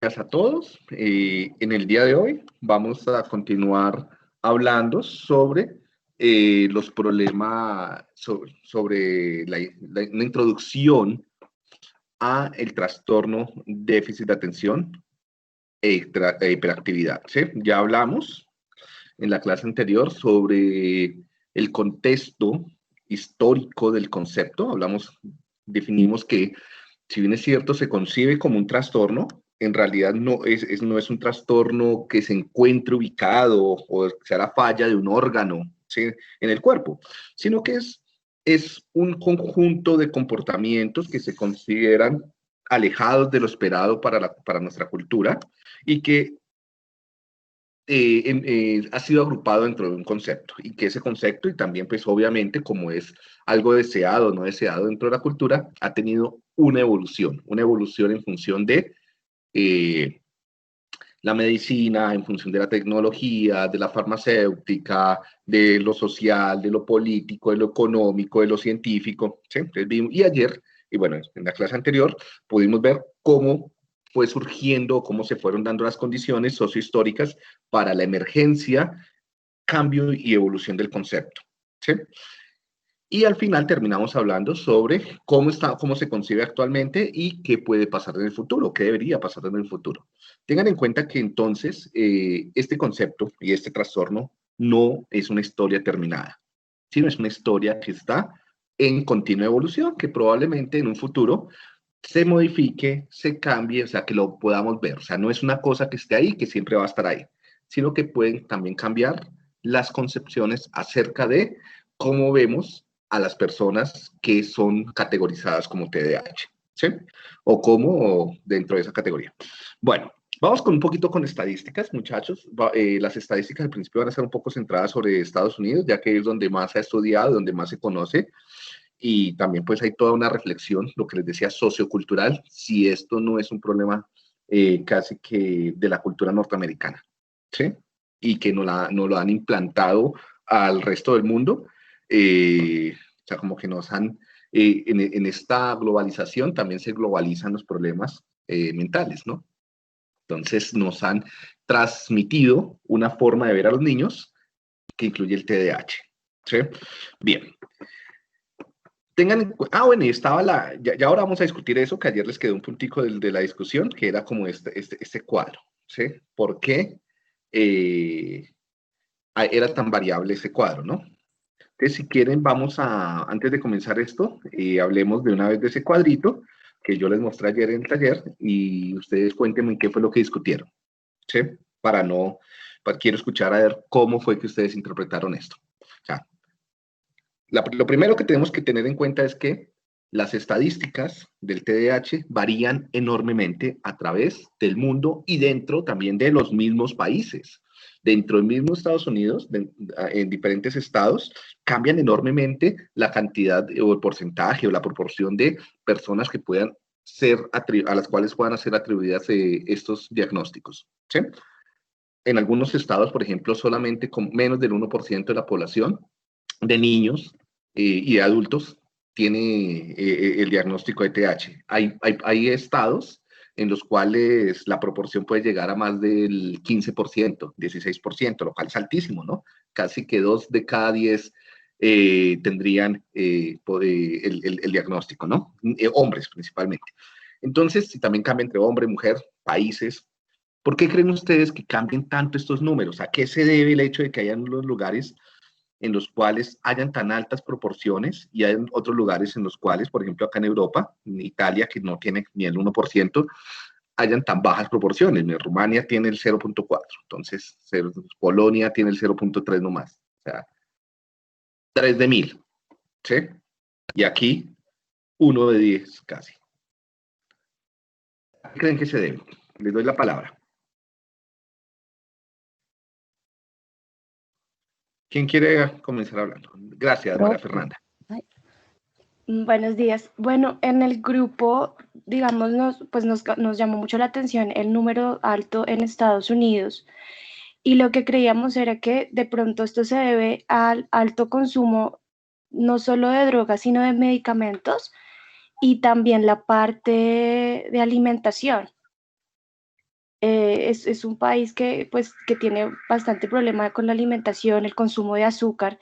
Gracias a todos. En el día de hoy vamos a continuar hablando sobre los problemas, sobre una introducción a el trastorno déficit de atención e hiperactividad. ¿Sí? Ya hablamos en la clase anterior sobre el contexto histórico del concepto. Definimos que, si bien es cierto, se concibe como un trastorno, en realidad no es un trastorno que se encuentre ubicado o sea la falla de un órgano, ¿sí?, en el cuerpo, sino que es un conjunto de comportamientos que se consideran alejados de lo esperado para nuestra cultura y que ha sido agrupado dentro de un concepto y que ese concepto, y también pues obviamente como es algo deseado o no deseado dentro de la cultura, ha tenido una evolución en función de eh, la medicina, en función de la tecnología, de la farmacéutica, de lo social, de lo político, de lo económico, de lo científico. ¿Sí? Y ayer, y bueno, en la clase anterior, pudimos ver cómo fue surgiendo, cómo se fueron dando las condiciones sociohistóricas para la emergencia, cambio y evolución del concepto. ¿Sí? Y al final terminamos hablando sobre cómo se concibe actualmente y qué puede pasar en el futuro, qué debería pasar en el futuro. Tengan en cuenta que entonces este concepto y este trastorno no es una historia terminada, sino es una historia que está en continua evolución, que probablemente en un futuro se modifique, se cambie, o sea, que lo podamos ver. O sea, no es una cosa que esté ahí, que siempre va a estar ahí, sino que pueden también cambiar las concepciones acerca de cómo vemos a las personas que son categorizadas como TDAH, ¿sí? O como dentro de esa categoría. Bueno, vamos con un poquito con estadísticas, muchachos. Las estadísticas al principio van a ser un poco centradas sobre Estados Unidos, ya que es donde más se ha estudiado, donde más se conoce, y también pues hay toda una reflexión, lo que les decía, sociocultural, si esto no es un problema casi que de la cultura norteamericana, ¿sí? Y que no lo han implantado al resto del mundo. O sea, como que nos han, en esta globalización también se globalizan los problemas mentales, ¿no? Entonces nos han transmitido una forma de ver a los niños que incluye el TDAH. ¿Sí? Bien. Bueno, y estaba ya ahora vamos a discutir eso, que ayer les quedó un puntico de la discusión, que era como este cuadro, ¿sí? ¿Por qué era tan variable ese cuadro, ¿no? Entonces, si quieren, antes de comenzar esto, hablemos de una vez de ese cuadrito que yo les mostré ayer en el taller y ustedes cuéntenme qué fue lo que discutieron, ¿sí? Para no, quiero escuchar a ver cómo fue que ustedes interpretaron esto. O sea, lo primero que tenemos que tener en cuenta es que las estadísticas del TDAH varían enormemente a través del mundo y dentro también de los mismos países. Dentro del mismo Estados Unidos, en diferentes estados, cambian enormemente la cantidad o el porcentaje o la proporción de personas que puedan a las cuales puedan ser atribuidas estos diagnósticos. ¿Sí? En algunos estados, por ejemplo, solamente con menos del 1% de la población de niños y de adultos tiene el diagnóstico de TH. Hay estados en los cuales la proporción puede llegar a más del 15%, 16%, lo cual es altísimo, ¿no? Casi que 2 de cada 10 tendrían el diagnóstico, ¿no? Hombres principalmente. Entonces, si también cambia entre hombre, mujer, países. ¿Por qué creen ustedes que cambien tanto estos números? ¿A qué se debe el hecho de que hayan los lugares en los cuales hayan tan altas proporciones y hay otros lugares en los cuales, por ejemplo, acá en Europa, en Italia, que no tiene ni el 1%, hayan tan bajas proporciones? Rumania tiene el 0.4, entonces Polonia tiene el 0.3 nomás, o sea, 3 de 1000, ¿sí? Y aquí, 1 de 10 casi. ¿Qué creen que se debe? Les doy la palabra. ¿Quién quiere comenzar hablando? Gracias, María Fernanda. Buenos días. Bueno, en el grupo, digamos, nos llamó mucho la atención el número alto en Estados Unidos y lo que creíamos era que de pronto esto se debe al alto consumo no solo de drogas, sino de medicamentos y también la parte de alimentación. Es un país que, pues, que tiene bastante problema con la alimentación, el consumo de azúcar.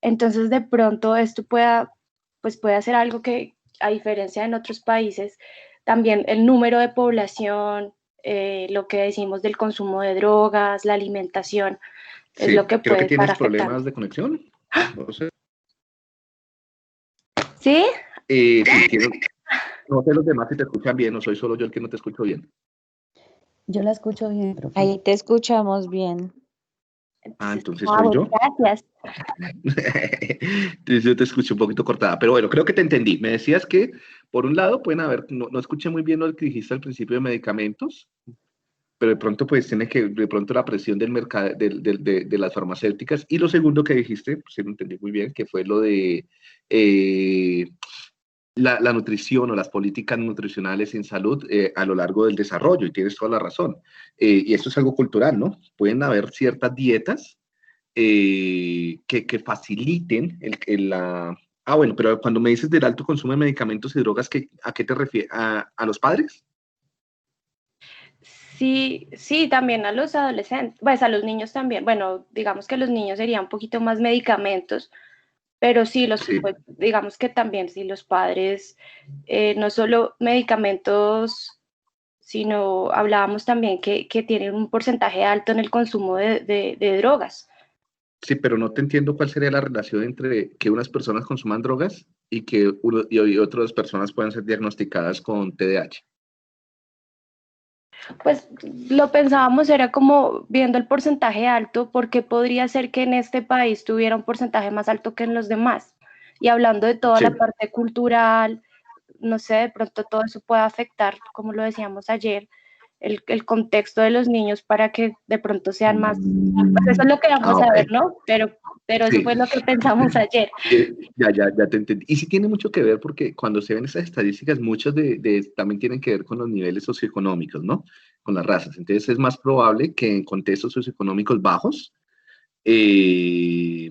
Entonces, de pronto, esto pues, puede hacer algo que, a diferencia en otros países, también el número de población, lo que decimos del consumo de drogas, la alimentación, es lo Sí, que creo puede que estar tienes afectando. problemas de conexión. No sé. ¿Sí? Sí, no sé los demás si te escuchan bien, o soy solo yo el que no te escucho bien. Yo la escucho bien, profe. Ahí te escuchamos bien. Ah, Entonces, entonces soy yo. gracias. Entonces yo te escuché un poquito cortada, pero bueno, creo que te entendí. Me decías que, por un lado, pueden haber, no escuché muy bien lo que dijiste al principio de medicamentos, pero de pronto pues tiene que, de pronto la presión del mercado, de las farmacéuticas, y lo segundo que dijiste, pues sí lo entendí muy bien, que fue lo de eh, la nutrición o las políticas nutricionales en salud a lo largo del desarrollo, y tienes toda la razón. Y esto es algo cultural, ¿no? Pueden haber ciertas dietas que faciliten la... Ah, bueno, pero cuando me dices del alto consumo de medicamentos y drogas, ¿a qué te refieres? ¿A los padres? Sí, sí, también a los adolescentes, pues a los niños también. Bueno, digamos que los niños serían un poquito más medicamentos, pero sí, Sí. pues, digamos que también, sí, los padres, no solo medicamentos, sino hablábamos también que tienen un porcentaje alto en el consumo de drogas. Sí, pero no te entiendo cuál sería la relación entre que unas personas consuman drogas y que y otras personas puedan ser diagnosticadas con TDAH. Pues lo pensábamos, era como viendo el porcentaje alto, porque podría ser que en este país tuviera un porcentaje más alto que en los demás. Y hablando de toda Sí, la parte cultural, no sé, de pronto todo eso puede afectar, como lo decíamos ayer, el contexto de los niños para que de pronto sean más. Pues eso es lo que vamos a ok. ver, ¿no? Pero eso Sí, fue lo que pensamos ayer. ya te entendí. Y sí tiene mucho que ver porque cuando se ven esas estadísticas, muchas también tienen que ver con los niveles socioeconómicos, ¿no? Con las razas. Entonces es más probable que en contextos socioeconómicos bajos eh,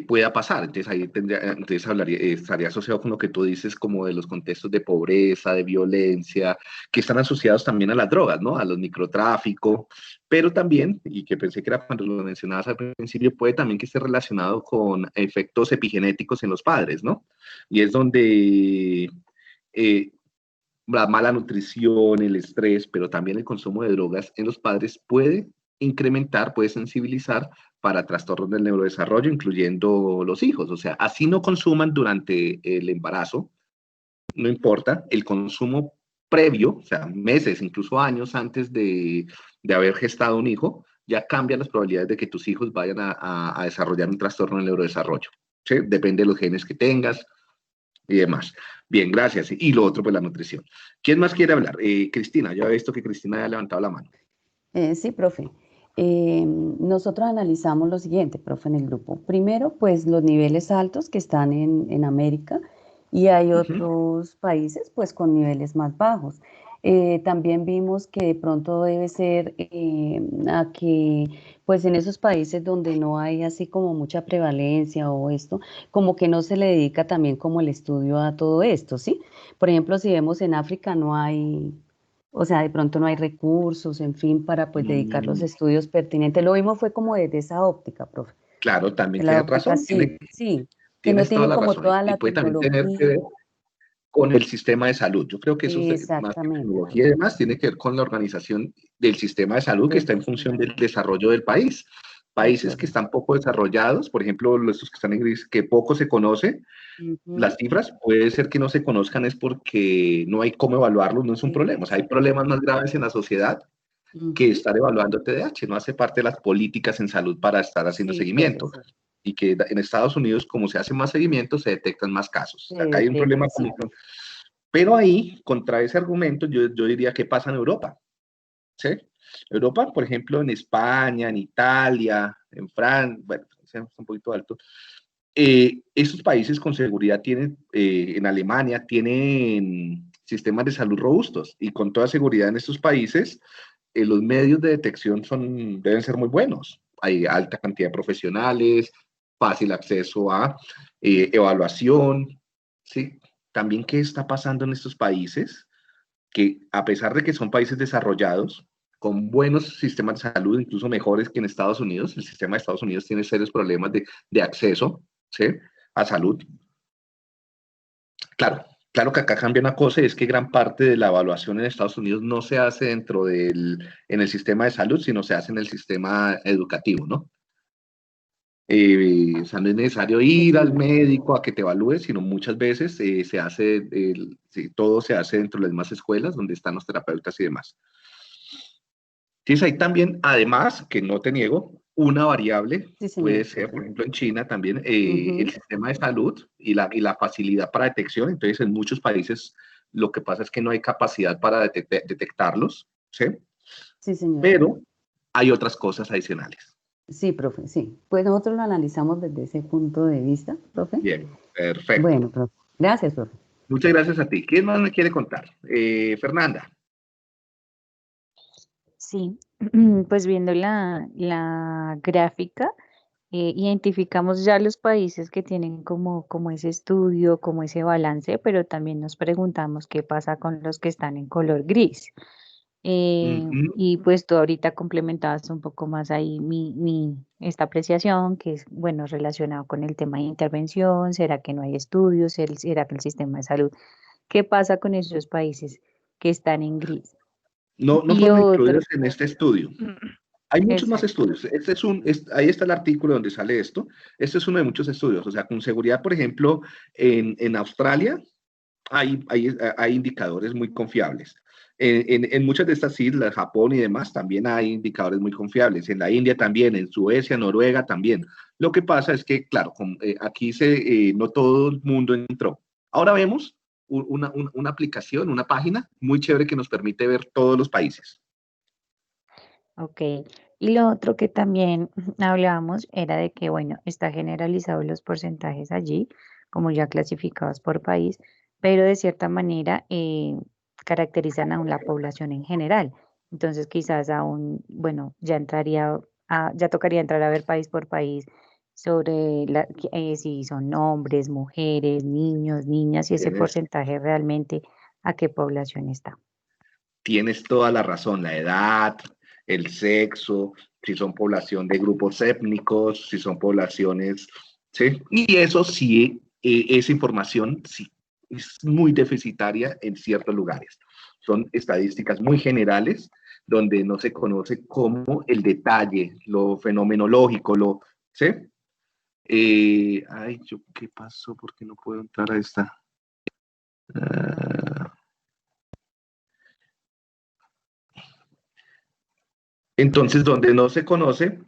pueda pasar. Entonces ahí entonces estaría asociado con lo que tú dices como de los contextos de pobreza, de violencia, que están asociados también a las drogas, ¿no? A los microtráfico, pero también, y que pensé que era cuando lo mencionabas al principio, puede también que esté relacionado con efectos epigenéticos en los padres, ¿no? Y es donde la mala nutrición, el estrés, pero también el consumo de drogas en los padres puede incrementar, puede sensibilizar para trastornos del neurodesarrollo, incluyendo los hijos. O sea, así no consuman durante el embarazo, no importa, el consumo previo, o sea, meses, incluso años antes de haber gestado un hijo, ya cambia las probabilidades de que tus hijos vayan a desarrollar un trastorno del neurodesarrollo. ¿Sí? Depende de los genes que tengas, y demás. Bien, gracias. Y lo otro, pues la nutrición. ¿Quién más quiere hablar? Cristina, yo he visto que Cristina ya ha levantado la mano. Sí, profe. Nosotros analizamos lo siguiente, profe, en el grupo. Primero, pues los niveles altos que están en América y hay otros países pues con niveles más bajos. También vimos que de pronto debe ser a que pues en esos países donde no hay así como mucha prevalencia o esto, como que no se le dedica también como el estudio a todo esto, ¿sí? Por ejemplo, si vemos en África no hay, o sea, de pronto no hay recursos, en fin, para pues dedicar los estudios pertinentes. Lo mismo fue como desde esa óptica, profe. Claro, también De la tienes óptica, razón, sí, sí, que no tienes toda tienen la como razón. toda Y la puede también tener que tecnología. ver con el sistema de salud. Yo creo que eso es más que Exactamente, profe. tecnología y demás, tiene que ver con la organización del sistema de salud que Del está en sistema función de del salud. desarrollo del país. De Países que acuerdo. están poco desarrollados, por ejemplo, estos que están en gris, que poco se conoce, las Ujú. cifras puede ser que no se conozcan es porque no hay cómo evaluarlos, no es un problema. O sea, hay problemas más graves en la sociedad que Ujú. estar evaluando TDAH, no hace parte de las políticas en salud para estar haciendo Sí, seguimiento. profesor. Y que en Estados Unidos, como se hace más seguimiento, se detectan más casos. Se Acá hay un problema detecta, sí. pero ahí, contra ese argumento, yo diría que pasa en Europa. ¿Sí? Europa, por ejemplo, en España, en Italia, en Francia, bueno, es un poquito alto. Estos países con seguridad tienen, en Alemania, tienen sistemas de salud robustos y con toda seguridad en estos países los medios de detección deben ser muy buenos. Hay alta cantidad de profesionales, fácil acceso a evaluación, ¿sí? También, ¿qué está pasando en estos países? que a pesar de que son países desarrollados, con buenos sistemas de salud, incluso mejores que en Estados Unidos, el sistema de Estados Unidos tiene serios problemas de acceso, ¿sí?, a salud. Claro que acá cambia una cosa, y es que gran parte de la evaluación en Estados Unidos no se hace en el sistema de salud, sino se hace en el sistema educativo, ¿no? O sea, no es necesario Sí, ir al señor. médico a que te evalúe, sino muchas veces sí, todo se hace dentro de las mismas escuelas donde están los terapeutas y demás. Entonces hay también, además, que no te niego, una variable Sí, puede señor, ser, profe. por ejemplo, en China también, el Ujú. sistema de salud y la facilidad para detección. Entonces, en muchos países lo que pasa es que no hay capacidad para detectarlos, ¿sí? Sí, señor. Pero hay otras cosas adicionales. Sí, profe, sí. Pues nosotros lo analizamos desde ese punto de vista, profe. Bien, perfecto. Bueno, profe. Gracias, profe. Muchas gracias a ti. ¿Quién más me quiere contar? Fernanda. Sí, pues viendo la gráfica, identificamos ya los países que tienen como ese estudio, como ese balance, pero también nos preguntamos qué pasa con los que están en color gris. Ujú. Y pues tú ahorita complementabas un poco más ahí esta apreciación, que es, bueno, relacionado con el tema de intervención. ¿Será que no hay estudios? ¿Será que el sistema de salud? ¿Qué pasa con esos países que están en gris? No Y fueron lo otro, incluidos en este estudio. Hay muchos más exacto. estudios. Ahí está el artículo donde sale esto. Este es uno de muchos estudios. O sea, con seguridad, por ejemplo, en Australia hay indicadores muy confiables. En muchas de estas islas, Japón y demás, también hay indicadores muy confiables. En la India también, en Suecia, Noruega también. Lo que pasa es que, claro, aquí no todo el mundo entró. Ahora vemos una aplicación, una página muy chévere que nos permite ver todos los países. Ok. Y lo otro que también hablábamos era de que, bueno, está generalizado los porcentajes allí, como ya clasificados por país, pero de cierta manera caracterizan aún la población en general. Entonces, quizás aún, bueno, ya tocaría entrar a ver país por país sobre si son hombres, mujeres, niños, niñas, y ese Tienes, porcentaje realmente a qué población está. tienes toda la razón, la edad, el sexo, si son población de grupos étnicos, si son poblaciones, ¿sí? Y eso sí, esa información sí es muy deficitaria en ciertos lugares. Son estadísticas muy generales donde no se conoce cómo el detalle, lo fenomenológico, ¿sí? ¿Qué pasó? ¿Por qué no puedo entrar a esta? Uh, entonces, donde no se conoce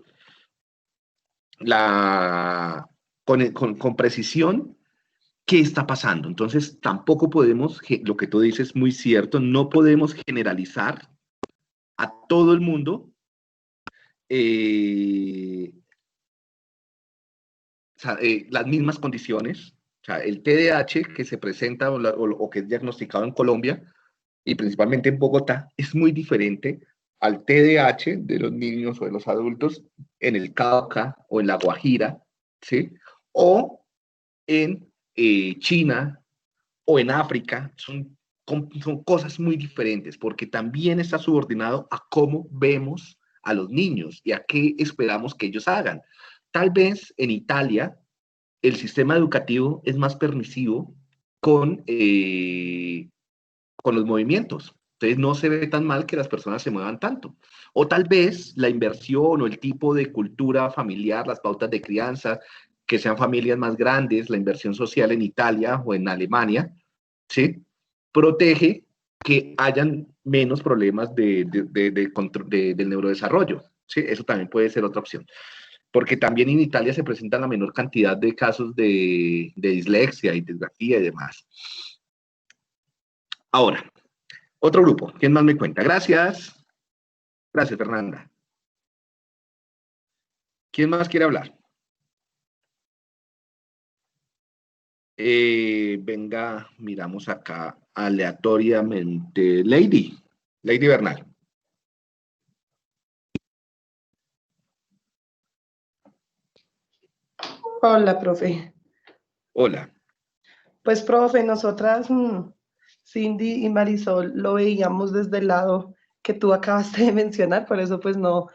con precisión qué está pasando. Entonces, tampoco podemos, lo que tú dices es muy cierto, no podemos generalizar a todo el mundo eh, las mismas condiciones. O sea, el TDAH que se presenta o que es diagnosticado en Colombia y principalmente en Bogotá es muy diferente al TDAH de los niños o de los adultos en el Cauca o en la Guajira, ¿sí? O en China o en África. Son cosas muy diferentes porque también está subordinado a cómo vemos a los niños y a qué esperamos que ellos hagan. Tal vez en Italia el sistema educativo es más permisivo con, eh, con los movimientos. Entonces no se ve tan mal que las personas se muevan tanto. O tal vez la inversión o el tipo de cultura familiar, las pautas de crianza, que sean familias más grandes, la inversión social en Italia o en Alemania, ¿sí? Protege que hayan menos problemas del neurodesarrollo. ¿Sí? Eso también puede ser otra opción. Porque también en Italia se presenta la menor cantidad de casos de dislexia y disgrafía y demás. Ahora, otro grupo. ¿Quién más me cuenta? Gracias. Gracias, Fernanda. ¿Quién más quiere hablar? Venga, miramos acá aleatoriamente. Lady Bernal. Hola, profe. Hola. Pues, profe, nosotras Cindy y Marisol lo veíamos desde el lado que tú acabaste de mencionar, por eso pues no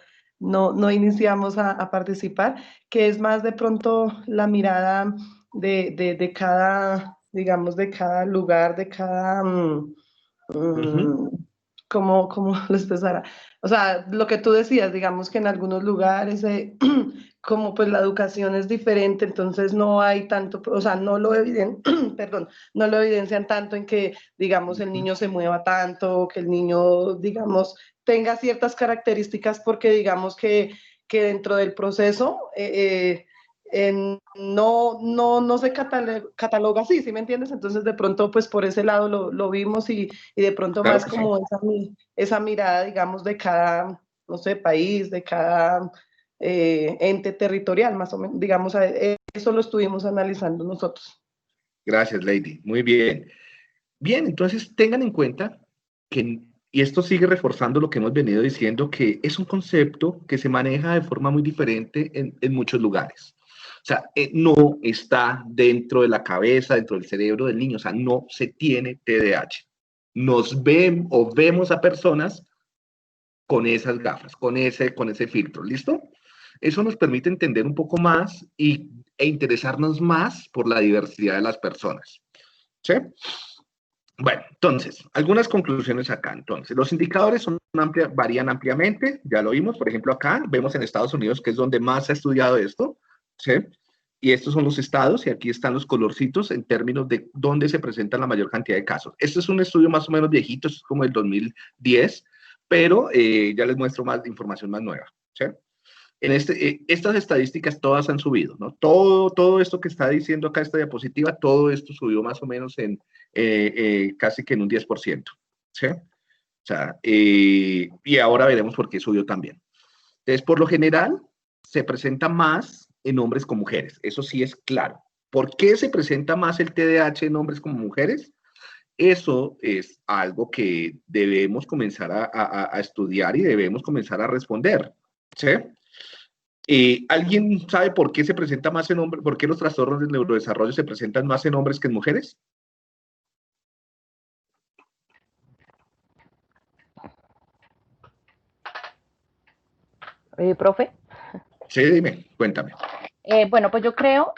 iniciamos a participar, que es más de pronto la mirada de cada, digamos, de cada lugar, de cada, ¿cómo lo expresara? O sea, lo que tú decías, digamos que en algunos lugares, como pues la educación es diferente, entonces no hay tanto, o sea, perdón, no lo evidencian tanto en que, digamos, el niño se mueva tanto, que el niño, digamos, tenga ciertas características, porque digamos que dentro del proceso no se cataloga así, ¿sí me entiendes? Entonces de pronto pues por ese lado lo vimos y de pronto Claro más que sí. como esa mirada, digamos, de cada, no sé, país, de cada ente territorial, más o menos, digamos, eso lo estuvimos analizando nosotros. Gracias, Lady. Muy bien. Bien, entonces tengan en cuenta que, y esto sigue reforzando lo que hemos venido diciendo, que es un concepto que se maneja de forma muy diferente en muchos lugares. O sea, no está dentro de la cabeza, dentro del cerebro del niño, o sea, no se tiene TDAH. Nos ven o vemos a personas con esas gafas, con ese filtro, ¿listo? Eso nos permite entender un poco más e interesarnos más por la diversidad de las personas, ¿sí? Bueno, entonces, algunas conclusiones acá. Entonces, los indicadores varían ampliamente, ya lo vimos, por ejemplo, acá vemos en Estados Unidos, que es donde más se ha estudiado esto, ¿sí? Y estos son los estados, y aquí están los colorcitos en términos de dónde se presenta la mayor cantidad de casos. Este es un estudio más o menos viejito, es como el 2010, pero ya les muestro más información más nueva, ¿sí? Estas estadísticas todas han subido, ¿no? Todo esto que está diciendo acá esta diapositiva, todo esto subió más o menos en casi que en un 10%, ¿sí? O sea, y ahora veremos por qué subió también. Entonces, por lo general, se presenta más en hombres que mujeres, eso sí es claro. ¿Por qué se presenta más el TDAH en hombres como mujeres? Eso es algo que debemos comenzar a estudiar y debemos comenzar a responder, ¿sí? ¿Alguien sabe por qué se presenta más en hombres? ¿Por qué los trastornos del neurodesarrollo se presentan más en hombres que en mujeres? Profe. Sí, dime, cuéntame. Bueno, pues yo creo,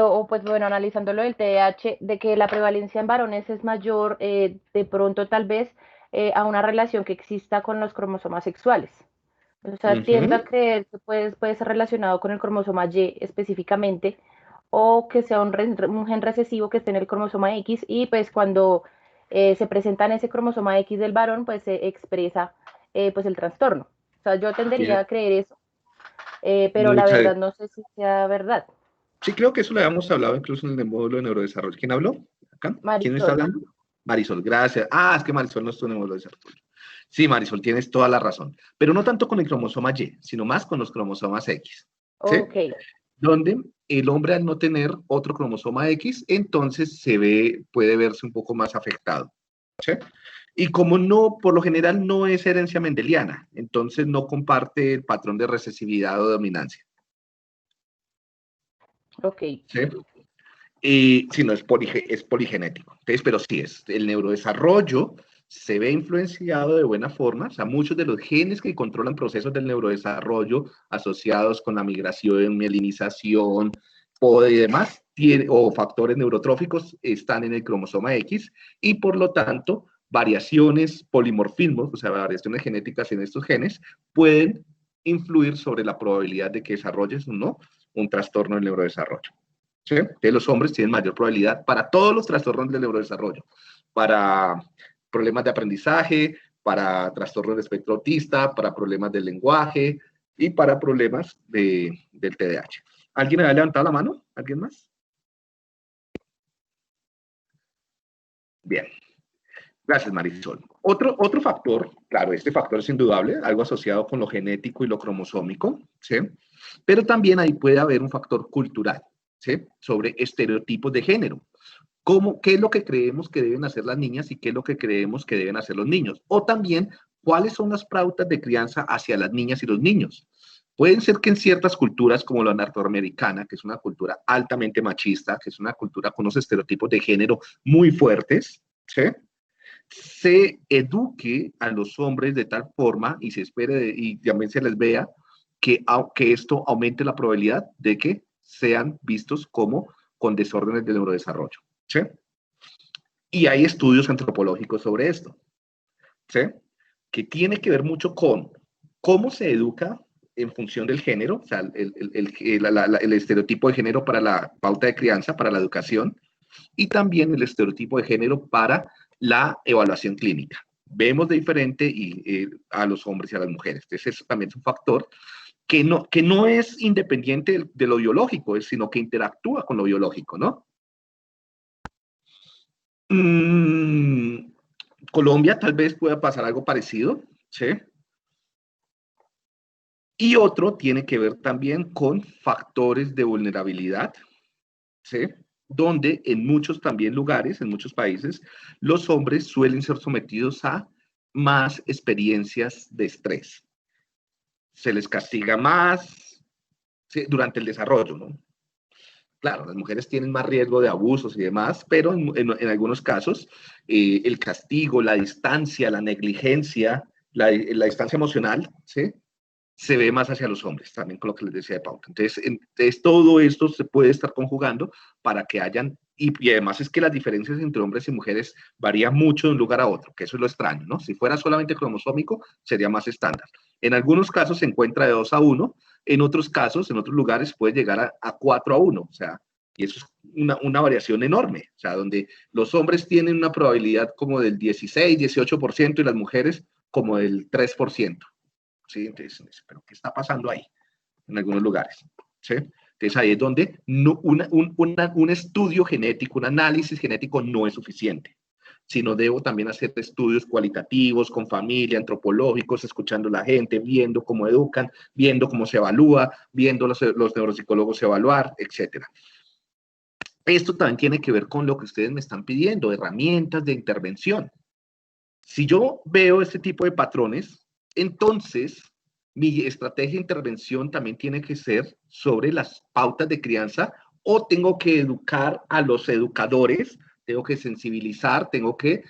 o pues bueno, analizando lo del TDAH, de que la prevalencia en varones es mayor de pronto tal vez a una relación que exista con los cromosomas sexuales. O sea, tiendo a creer que puede ser relacionado con el cromosoma Y específicamente, o que sea un gen recesivo que esté en el cromosoma X, y pues cuando se presenta en ese cromosoma X del varón, pues se expresa pues el trastorno. O sea, yo tendería Bien, a creer eso, pero la muchas. verdad no sé si sea verdad. Sí, creo que eso lo habíamos hablado incluso en el módulo de neurodesarrollo. ¿Quién habló? ¿Acá? ¿Quién me está Marisol. hablando? Marisol, gracias. Ah, es que Marisol no estuvo en el módulo de desarrollo. Sí, Marisol, tienes toda la razón. Pero no tanto con el cromosoma Y, sino más con los cromosomas X. ¿Sí? Ok, Donde el hombre al no tener otro cromosoma X, entonces puede verse un poco más afectado. ¿Sí? Y como no, por lo general no es herencia mendeliana, entonces no comparte el patrón de recesividad o dominancia. ok. ¿Sí? Si no es, es poligenético. Entonces, pero sí es, el neurodesarrollo se ve influenciado de buena forma, o sea, muchos de los genes que controlan procesos del neurodesarrollo asociados con la migración, mielinización y demás, o factores neurotróficos están en el cromosoma X y por lo tanto variaciones, polimorfismos, o sea, variaciones genéticas en estos genes pueden influir sobre la probabilidad de que desarrolles o no un trastorno del neurodesarrollo. ¿Sí? Entonces, los hombres tienen mayor probabilidad para todos los trastornos del neurodesarrollo, para problemas de aprendizaje, para trastornos del espectro autista, para problemas del lenguaje y para problemas del TDAH. ¿Alguien ha levantado la mano? ¿Alguien más? Bien. Gracias, Marisol. Otro factor, claro, este factor es indudable, algo asociado con lo genético y lo cromosómico, ¿sí? Pero también ahí puede haber un factor cultural, ¿sí? Sobre estereotipos de género. ¿Qué es lo que creemos que deben hacer las niñas y qué es lo que creemos que deben hacer los niños? O también, ¿cuáles son las pautas de crianza hacia las niñas y los niños? Pueden ser que en ciertas culturas, como la norteamericana, que es una cultura altamente machista, que es una cultura con unos estereotipos de género muy fuertes, ¿sí? se eduque a los hombres de tal forma y se espere y también se les vea que esto aumente la probabilidad de que sean vistos como con desórdenes del neurodesarrollo. ¿Sí? Y hay estudios antropológicos sobre esto, ¿sí? Que tiene que ver mucho con cómo se educa en función del género, o sea, el estereotipo de género para la pauta de crianza, para la educación, y también el estereotipo de género para la evaluación clínica. Vemos de diferente a los hombres y a las mujeres. Entonces, eso también es un factor que no es independiente de lo biológico, sino que interactúa con lo biológico, ¿no? Colombia tal vez pueda pasar algo parecido, ¿sí? Y otro tiene que ver también con factores de vulnerabilidad, ¿sí? Donde en muchos también lugares, en muchos países, los hombres suelen ser sometidos a más experiencias de estrés. Se les castiga más, ¿sí? Durante el desarrollo, ¿no? Claro, las mujeres tienen más riesgo de abusos y demás, pero en algunos casos el castigo, la distancia, la negligencia, la distancia emocional, ¿sí? Se ve más hacia los hombres, también con lo que les decía de pauta. Entonces todo esto se puede estar conjugando para que hayan, y además es que las diferencias entre hombres y mujeres varían mucho de un lugar a otro, que eso es lo extraño, ¿no? Si fuera solamente cromosómico, sería más estándar. En algunos casos se encuentra de 2-1, en otros casos, en otros lugares, puede llegar a 4-1, o sea, y eso es una variación enorme, o sea, donde los hombres tienen una probabilidad como del 16-18% y las mujeres como del 3%. ¿Sí? Entonces, ¿pero qué está pasando ahí? En algunos lugares. ¿Sí? Entonces ahí es donde un estudio genético, un análisis genético no es suficiente, sino debo también hacer estudios cualitativos con familia, antropológicos, escuchando a la gente, viendo cómo educan, viendo cómo se evalúa, viendo los neuropsicólogos evaluar, etc. Esto también tiene que ver con lo que ustedes me están pidiendo, herramientas de intervención. Si yo veo este tipo de patrones, entonces mi estrategia de intervención también tiene que ser sobre las pautas de crianza o tengo que educar a los educadores, tengo que sensibilizar, tengo que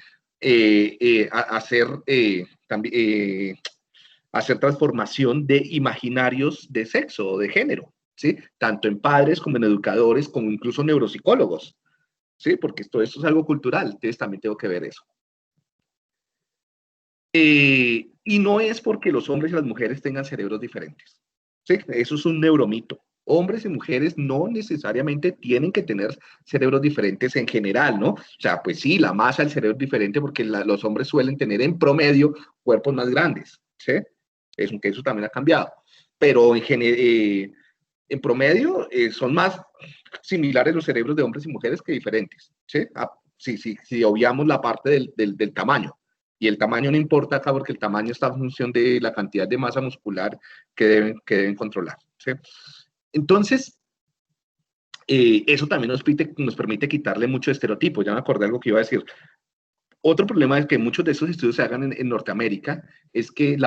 hacer transformación de imaginarios de sexo o de género, ¿sí? Tanto en padres como en educadores, como incluso neuropsicólogos, ¿sí? Porque esto es algo cultural, entonces también tengo que ver eso. Y no es porque los hombres y las mujeres tengan cerebros diferentes. ¿Sí? Eso es un neuromito. Hombres y mujeres no necesariamente tienen que tener cerebros diferentes en general, ¿no? O sea, pues sí, la masa del cerebro es diferente porque los hombres suelen tener en promedio cuerpos más grandes, ¿sí? Eso también ha cambiado. Pero en promedio son más similares los cerebros de hombres y mujeres que diferentes, ¿sí? Si obviamos la parte del tamaño. Y el tamaño no importa acá porque el tamaño está en función de la cantidad de masa muscular que deben controlar, ¿sí? Entonces, eso también nos permite quitarle mucho estereotipo. Ya me acordé algo que iba a decir. Otro problema es que muchos de esos estudios se hagan en Norteamérica, es que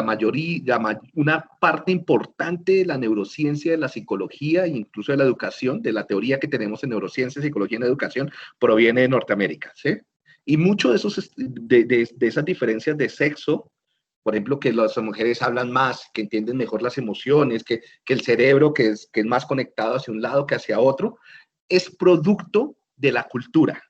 una parte importante de la neurociencia, de la psicología e incluso de la educación, de la teoría que tenemos en neurociencia, psicología y en educación, proviene de Norteamérica, ¿sí? Y mucho de esas diferencias de sexo, por ejemplo, que las mujeres hablan más, que entienden mejor las emociones, que el cerebro que es más conectado hacia un lado que hacia otro, es producto de la cultura.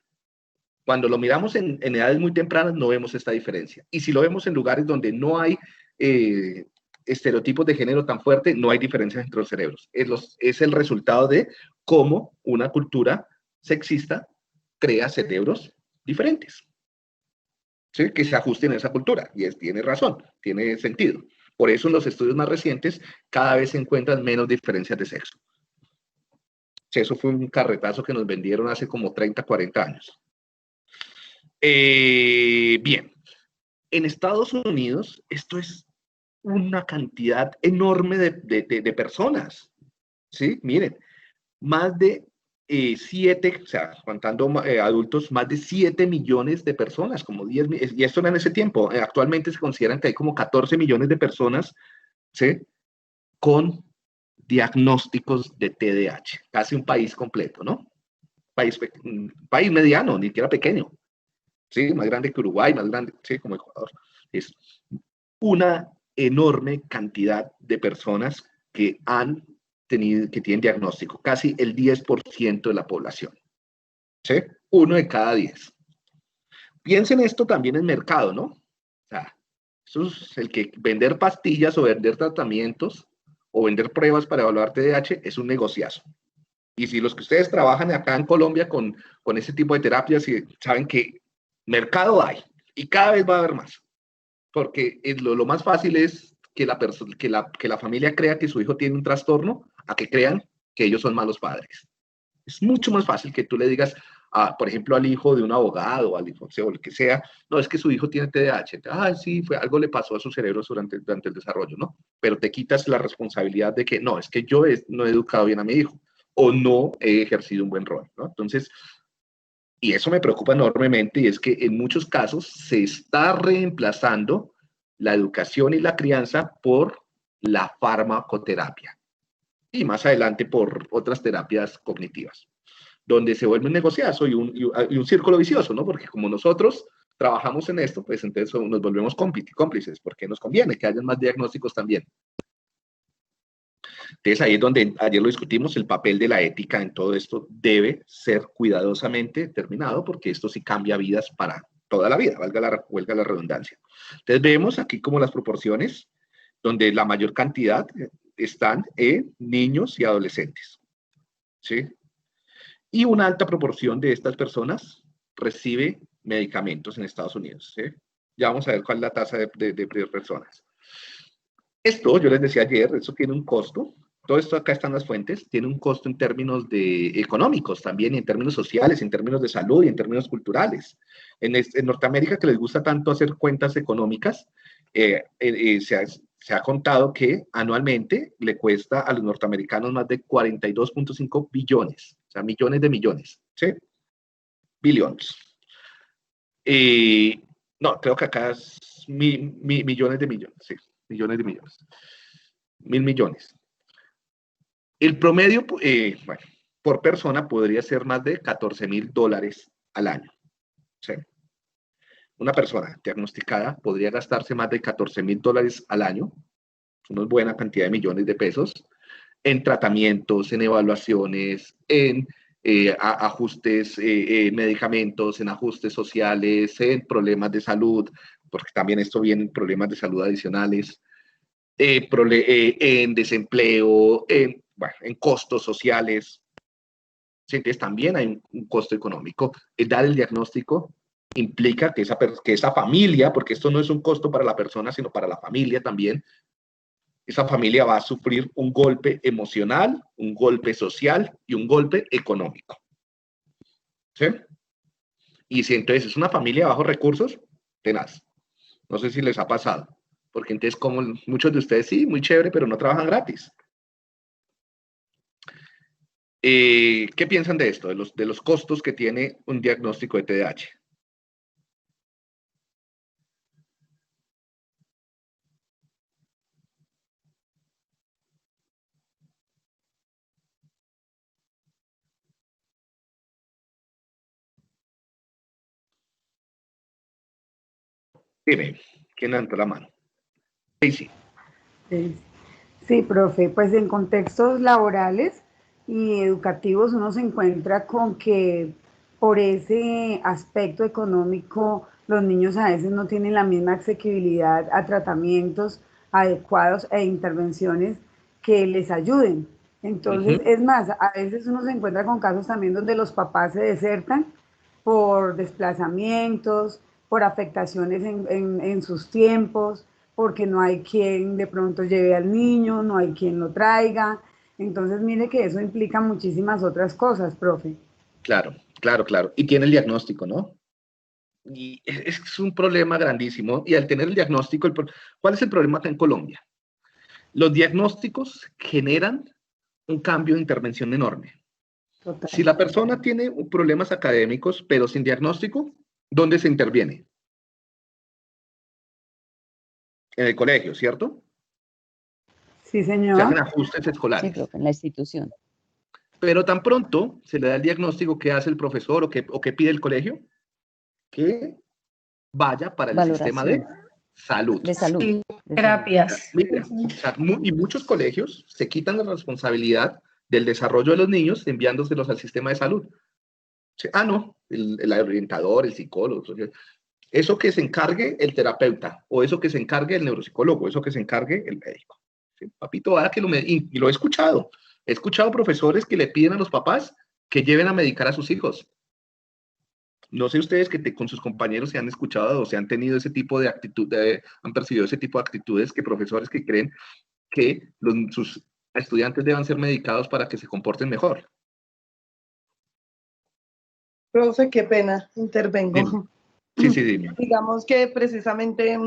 Cuando lo miramos en edades muy tempranas no vemos esta diferencia. Y si lo vemos en lugares donde no hay estereotipos de género tan fuertes, no hay diferencias entre los cerebros. Es el resultado de cómo una cultura sexista crea cerebros diferentes, ¿sí? Que se ajusten a esa cultura. Y tiene razón, tiene sentido. Por eso en los estudios más recientes cada vez se encuentran menos diferencias de sexo. Eso fue un carretazo que nos vendieron hace como 30, 40 años. Bien, en Estados Unidos esto es una cantidad enorme de personas, ¿sí? Miren, más de 7, o sea, contando adultos, más de 7 millones de personas, como 10, y esto era en ese tiempo. Actualmente se consideran que hay como 14 millones de personas, ¿sí? Con diagnósticos de TDAH, casi un país completo, ¿no? Un país mediano, ni siquiera pequeño. ¿sí? Más grande que Uruguay, más grande, ¿sí? Como Ecuador. Es una enorme cantidad de personas que tienen diagnóstico, casi el 10% de la población, ¿sí? 1 de cada 10. Piensen esto también en mercado, ¿no? O sea, eso es el que vender pastillas o vender tratamientos o vender pruebas para evaluar TDAH es un negociazo. Y si los que ustedes trabajan acá en Colombia con ese tipo de terapias, saben que mercado hay y cada vez va a haber más. Porque lo más fácil es que la familia crea que su hijo tiene un trastorno a que crean que ellos son malos padres. Es mucho más fácil que tú le digas, por ejemplo, al hijo de un abogado, al hijo, o lo que sea, no, es que su hijo tiene TDAH. Ah, sí, algo le pasó a su cerebro durante el desarrollo, ¿no? Pero te quitas la responsabilidad de que, no, es que yo no he educado bien a mi hijo o no he ejercido un buen rol, ¿no? Entonces, y eso me preocupa enormemente, y es que en muchos casos se está reemplazando la educación y la crianza por la farmacoterapia y más adelante por otras terapias cognitivas, donde se vuelve un negociazo y un círculo vicioso, ¿no? Porque como nosotros trabajamos en esto, pues entonces nos volvemos cómplices, porque nos conviene que haya más diagnósticos también. Entonces ahí es donde ayer lo discutimos, el papel de la ética en todo esto debe ser cuidadosamente determinado, porque esto sí cambia vidas para toda la vida, valga la redundancia. Entonces vemos aquí como las proporciones, donde la mayor cantidad están en niños y adolescentes, ¿sí? Y una alta proporción de estas personas recibe medicamentos en Estados Unidos, ¿sí? Ya vamos a ver cuál es la tasa de personas. Esto, yo les decía ayer, eso tiene un costo. Todo esto acá están las fuentes, tiene un costo en términos económicos también, y en términos sociales, en términos de salud y en términos culturales. En Norteamérica, que les gusta tanto hacer cuentas económicas, se ha contado que anualmente le cuesta a los norteamericanos más de 42.5 billones, o sea, millones de millones, ¿sí? Billions. No, creo que acá es millones de millones, sí, millones de millones. 1.000 millones. El promedio, bueno, por persona podría ser más de $14,000 al año. ¿Sí? Una persona diagnosticada podría gastarse más de $14,000 al año, una buena cantidad de millones de pesos, en tratamientos, en evaluaciones, en ajustes, medicamentos, en ajustes sociales, en problemas de salud, porque también esto viene en problemas de salud adicionales, en desempleo, en costos sociales. Entonces también hay un costo económico. Dar el diagnóstico implica que esa familia, porque esto no es un costo para la persona, sino para la familia también, esa familia va a sufrir un golpe emocional, un golpe social y un golpe económico. ¿Sí? Y si entonces es una familia de bajos recursos, tenaz. No sé si les ha pasado. Porque entonces, como muchos de ustedes, sí, muy chévere, pero no trabajan gratis. ¿Qué piensan de esto? De los costos que tiene un diagnóstico de TDAH. Dime, ¿quién levantó la mano? Sí. Sí, profe, pues en contextos laborales y educativos uno se encuentra con que por ese aspecto económico los niños a veces no tienen la misma asequibilidad a tratamientos adecuados e intervenciones que les ayuden. Entonces, es más, a veces uno se encuentra con casos también donde los papás se desertan por desplazamientos, por afectaciones en sus tiempos, porque no hay quien de pronto lleve al niño, no hay quien lo traiga. Entonces, mire que eso implica muchísimas otras cosas, profe. Claro, claro, claro. Y tiene el diagnóstico, ¿no? Y es un problema grandísimo. Y al tener el diagnóstico, ¿cuál es el problema acá en Colombia? Los diagnósticos generan un cambio de intervención enorme. Total. Si la persona tiene problemas académicos, pero sin diagnóstico, ¿dónde se interviene? En el colegio, ¿cierto? Sí, señor. Se hacen ajustes escolares. Sí, profe, en la institución. Pero tan pronto se le da el diagnóstico, ¿qué hace el profesor o qué pide el colegio? Que vaya para el sistema de salud. De salud. Sí, de terapias. Mira, o sea, y muchos colegios se quitan la responsabilidad del desarrollo de los niños enviándoselos al sistema de salud. Sí, no, el orientador, el psicólogo, eso que se encargue el terapeuta, o eso que se encargue el neuropsicólogo, eso que se encargue el médico. ¿Sí? Papito, vaya que y lo he escuchado. He escuchado profesores que le piden a los papás que lleven a medicar a sus hijos. No sé ustedes que con sus compañeros se han escuchado o se han tenido ese tipo de actitud, han percibido ese tipo de actitudes, que profesores que creen que sus estudiantes deban ser medicados para que se comporten mejor. Profe, qué pena, intervengo. Sí, dime. Digamos que precisamente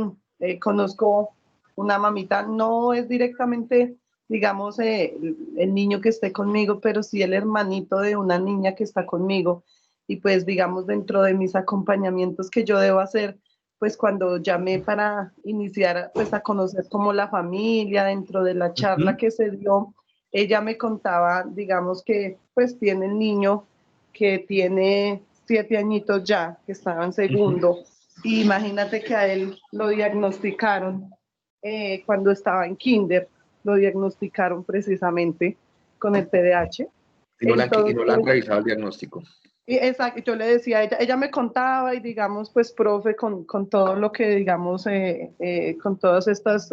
conozco una mamita, no es directamente, digamos, el niño que esté conmigo, pero sí el hermanito de una niña que está conmigo. Y pues, digamos, dentro de mis acompañamientos que yo debo hacer, pues cuando llamé para iniciar, pues a conocer como la familia, dentro de la charla que se dio, ella me contaba, digamos, que pues tiene el niño que tiene 7 añitos ya, que estaba en segundo. Y imagínate que a él lo diagnosticaron cuando estaba en kinder, lo diagnosticaron precisamente con el TDAH. Y no le han revisado el diagnóstico. Exacto, yo le decía, ella me contaba y digamos, pues, profe, con todo lo que, digamos, con todas estas,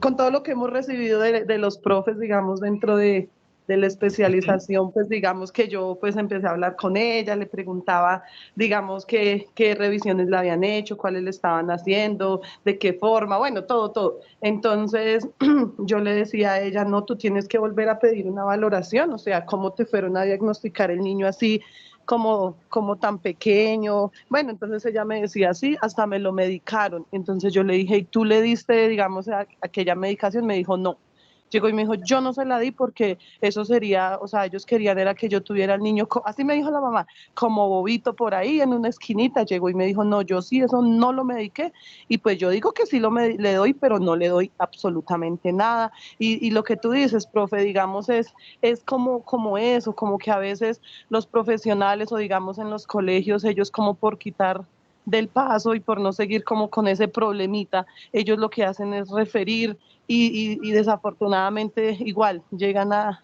con todo lo que hemos recibido de los profes, digamos, dentro de la especialización, pues digamos que yo pues empecé a hablar con ella, le preguntaba, digamos, qué revisiones le habían hecho, cuáles le estaban haciendo, de qué forma, bueno, todo. Entonces yo le decía a ella, no, tú tienes que volver a pedir una valoración, o sea, cómo te fueron a diagnosticar el niño así, como tan pequeño. Bueno, entonces ella me decía, sí, hasta me lo medicaron. Entonces yo le dije, ¿y tú le diste, digamos, aquella medicación? Me dijo, no. Llegó y me dijo, yo no se la di porque eso sería, o sea, ellos querían era que yo tuviera al niño, así me dijo la mamá, como bobito por ahí en una esquinita. Llegó y me dijo, no, yo sí, eso no lo mediqué. Y pues yo digo que sí le doy, pero no le doy absolutamente nada. Y lo que tú dices, profe, digamos, es como eso, como que a veces los profesionales o digamos en los colegios, ellos como por quitar del paso y por no seguir como con ese problemita, ellos lo que hacen es referir y desafortunadamente igual llegan a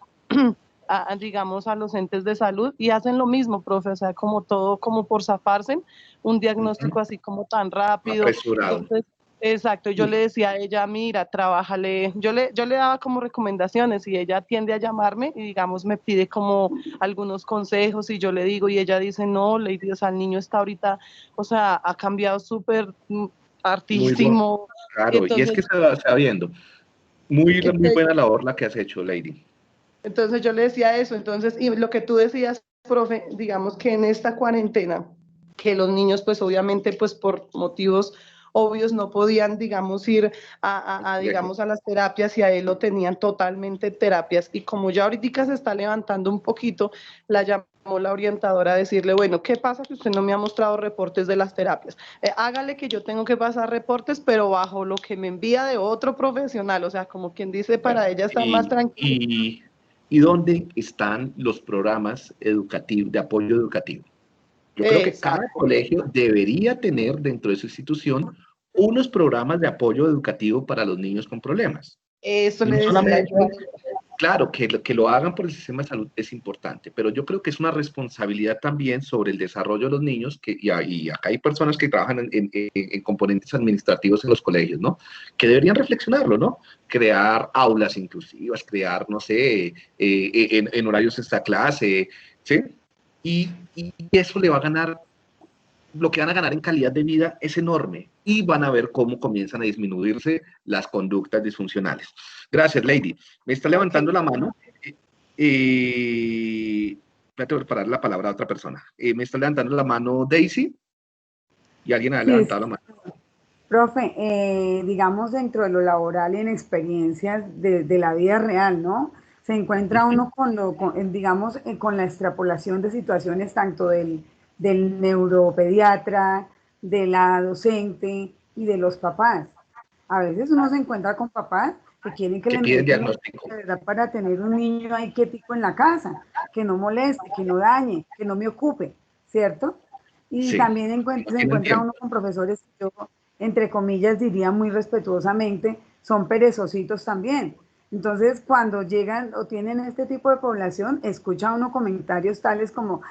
digamos a los entes de salud y hacen lo mismo, profe, o sea, como todo, como por zafarse, un diagnóstico así como tan rápido. Apresurado. Entonces, exacto, yo le decía a ella, mira, trabájale, yo le daba como recomendaciones y ella tiende a llamarme y digamos me pide como algunos consejos y yo le digo y ella dice, no, Lady, o sea, el niño está ahorita, o sea, ha cambiado súper hartísimo. Claro, entonces, y es que se va viendo. Muy buena labor la que has hecho, Lady. Entonces yo le decía eso, entonces, y lo que tú decías, profe, digamos que en esta cuarentena, que los niños pues obviamente pues por motivos obvios no podían, digamos, ir digamos, a las terapias y a él lo tenían totalmente terapias y como ya ahorita se está levantando un poquito, la llamó la orientadora a decirle, bueno, ¿qué pasa que usted no me ha mostrado reportes de las terapias? Hágale que yo tengo que pasar reportes, pero bajo lo que me envía de otro profesional, o sea, como quien dice, para ella estar más tranquila. ¿Y dónde están los programas educativos, de apoyo educativo? Yo creo que cada colegio debería tener dentro de su institución unos programas de apoyo educativo para los niños con problemas. Eso le decía yo. Claro, que lo hagan por el sistema de salud es importante, pero yo creo que es una responsabilidad también sobre el desarrollo de los niños, y acá hay personas que trabajan en componentes administrativos en los colegios, ¿no? Que deberían reflexionarlo, ¿no? Crear aulas inclusivas, crear, no sé, en horarios extra clase, ¿sí? Y eso le va a ganar, lo que van a ganar en calidad de vida es enorme y van a ver cómo comienzan a disminuirse las conductas disfuncionales. Gracias, Lady. Me está levantando la mano. Voy a preparar la palabra a otra persona. Me está levantando la mano Daisy y alguien ha levantado la mano. Profe, digamos dentro de lo laboral y en experiencias de la vida real, ¿no? Se encuentra uno digamos, con la extrapolación de situaciones tanto del neuropediatra, de la docente y de los papás. A veces uno se encuentra con papás que quieren que le piden diagnóstico de verdad para tener un niño ahí quietico en la casa, que no moleste, que no dañe, que no me ocupe, ¿cierto? Y Sí, también no se tienen encuentra tiempo. uno con profesores que yo, entre comillas, diría muy respetuosamente, son perezositos también. Entonces, cuando llegan o tienen este tipo de población, escucha uno comentarios tales como,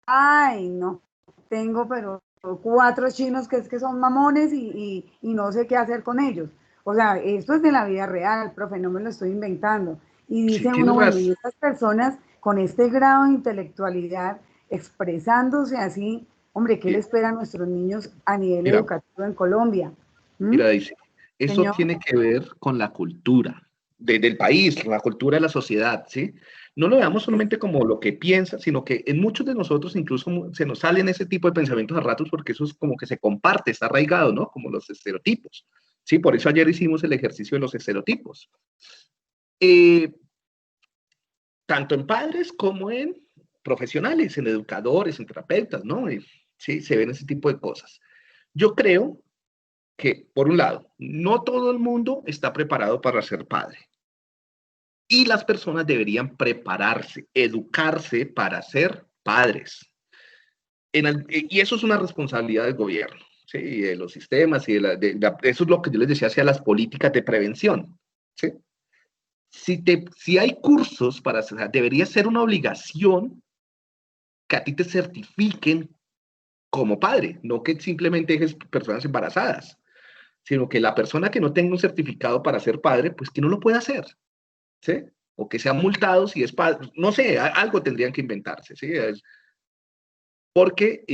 ay, no, tengo pero 4 chinos que es que son mamones y no sé qué hacer con ellos. O sea, esto es de la vida real, profe, no me lo estoy inventando. Y Sí, dice tienes uno, bueno, y razón. estas personas con este grado de intelectualidad, expresándose así, hombre, ¿qué le espera a nuestros niños a nivel Mira, educativo en Colombia? ¿Mm? mira, dice, eso Señor, tiene que ver con la cultura del país, la cultura de la sociedad, ¿sí? No lo veamos solamente como lo que piensa, sino que en muchos de nosotros incluso se nos salen ese tipo de pensamientos a ratos porque eso es como que se comparte, está arraigado, ¿no? Como los estereotipos, ¿sí? Por eso ayer hicimos el ejercicio de los estereotipos. Eh, Tanto en padres como en profesionales, en educadores, en terapeutas, ¿no? Sí, se ven ese tipo de cosas. Yo creo que, por un lado, no todo el mundo está preparado para ser padre. Y las personas deberían prepararse, educarse para ser padres. Y eso es una responsabilidad del gobierno, ¿sí? Y de los sistemas, y eso es lo que yo les decía hacia las políticas de prevención, ¿sí? Si hay cursos para, o sea, debería ser una obligación que a ti te certifiquen como padre, no que simplemente dejes personas embarazadas, sino que la persona que no tenga un certificado para ser padre, pues que no lo pueda hacer, ¿sí? O que sean multados si es padre, no sé, algo tendrían que inventarse, ¿sí? Porque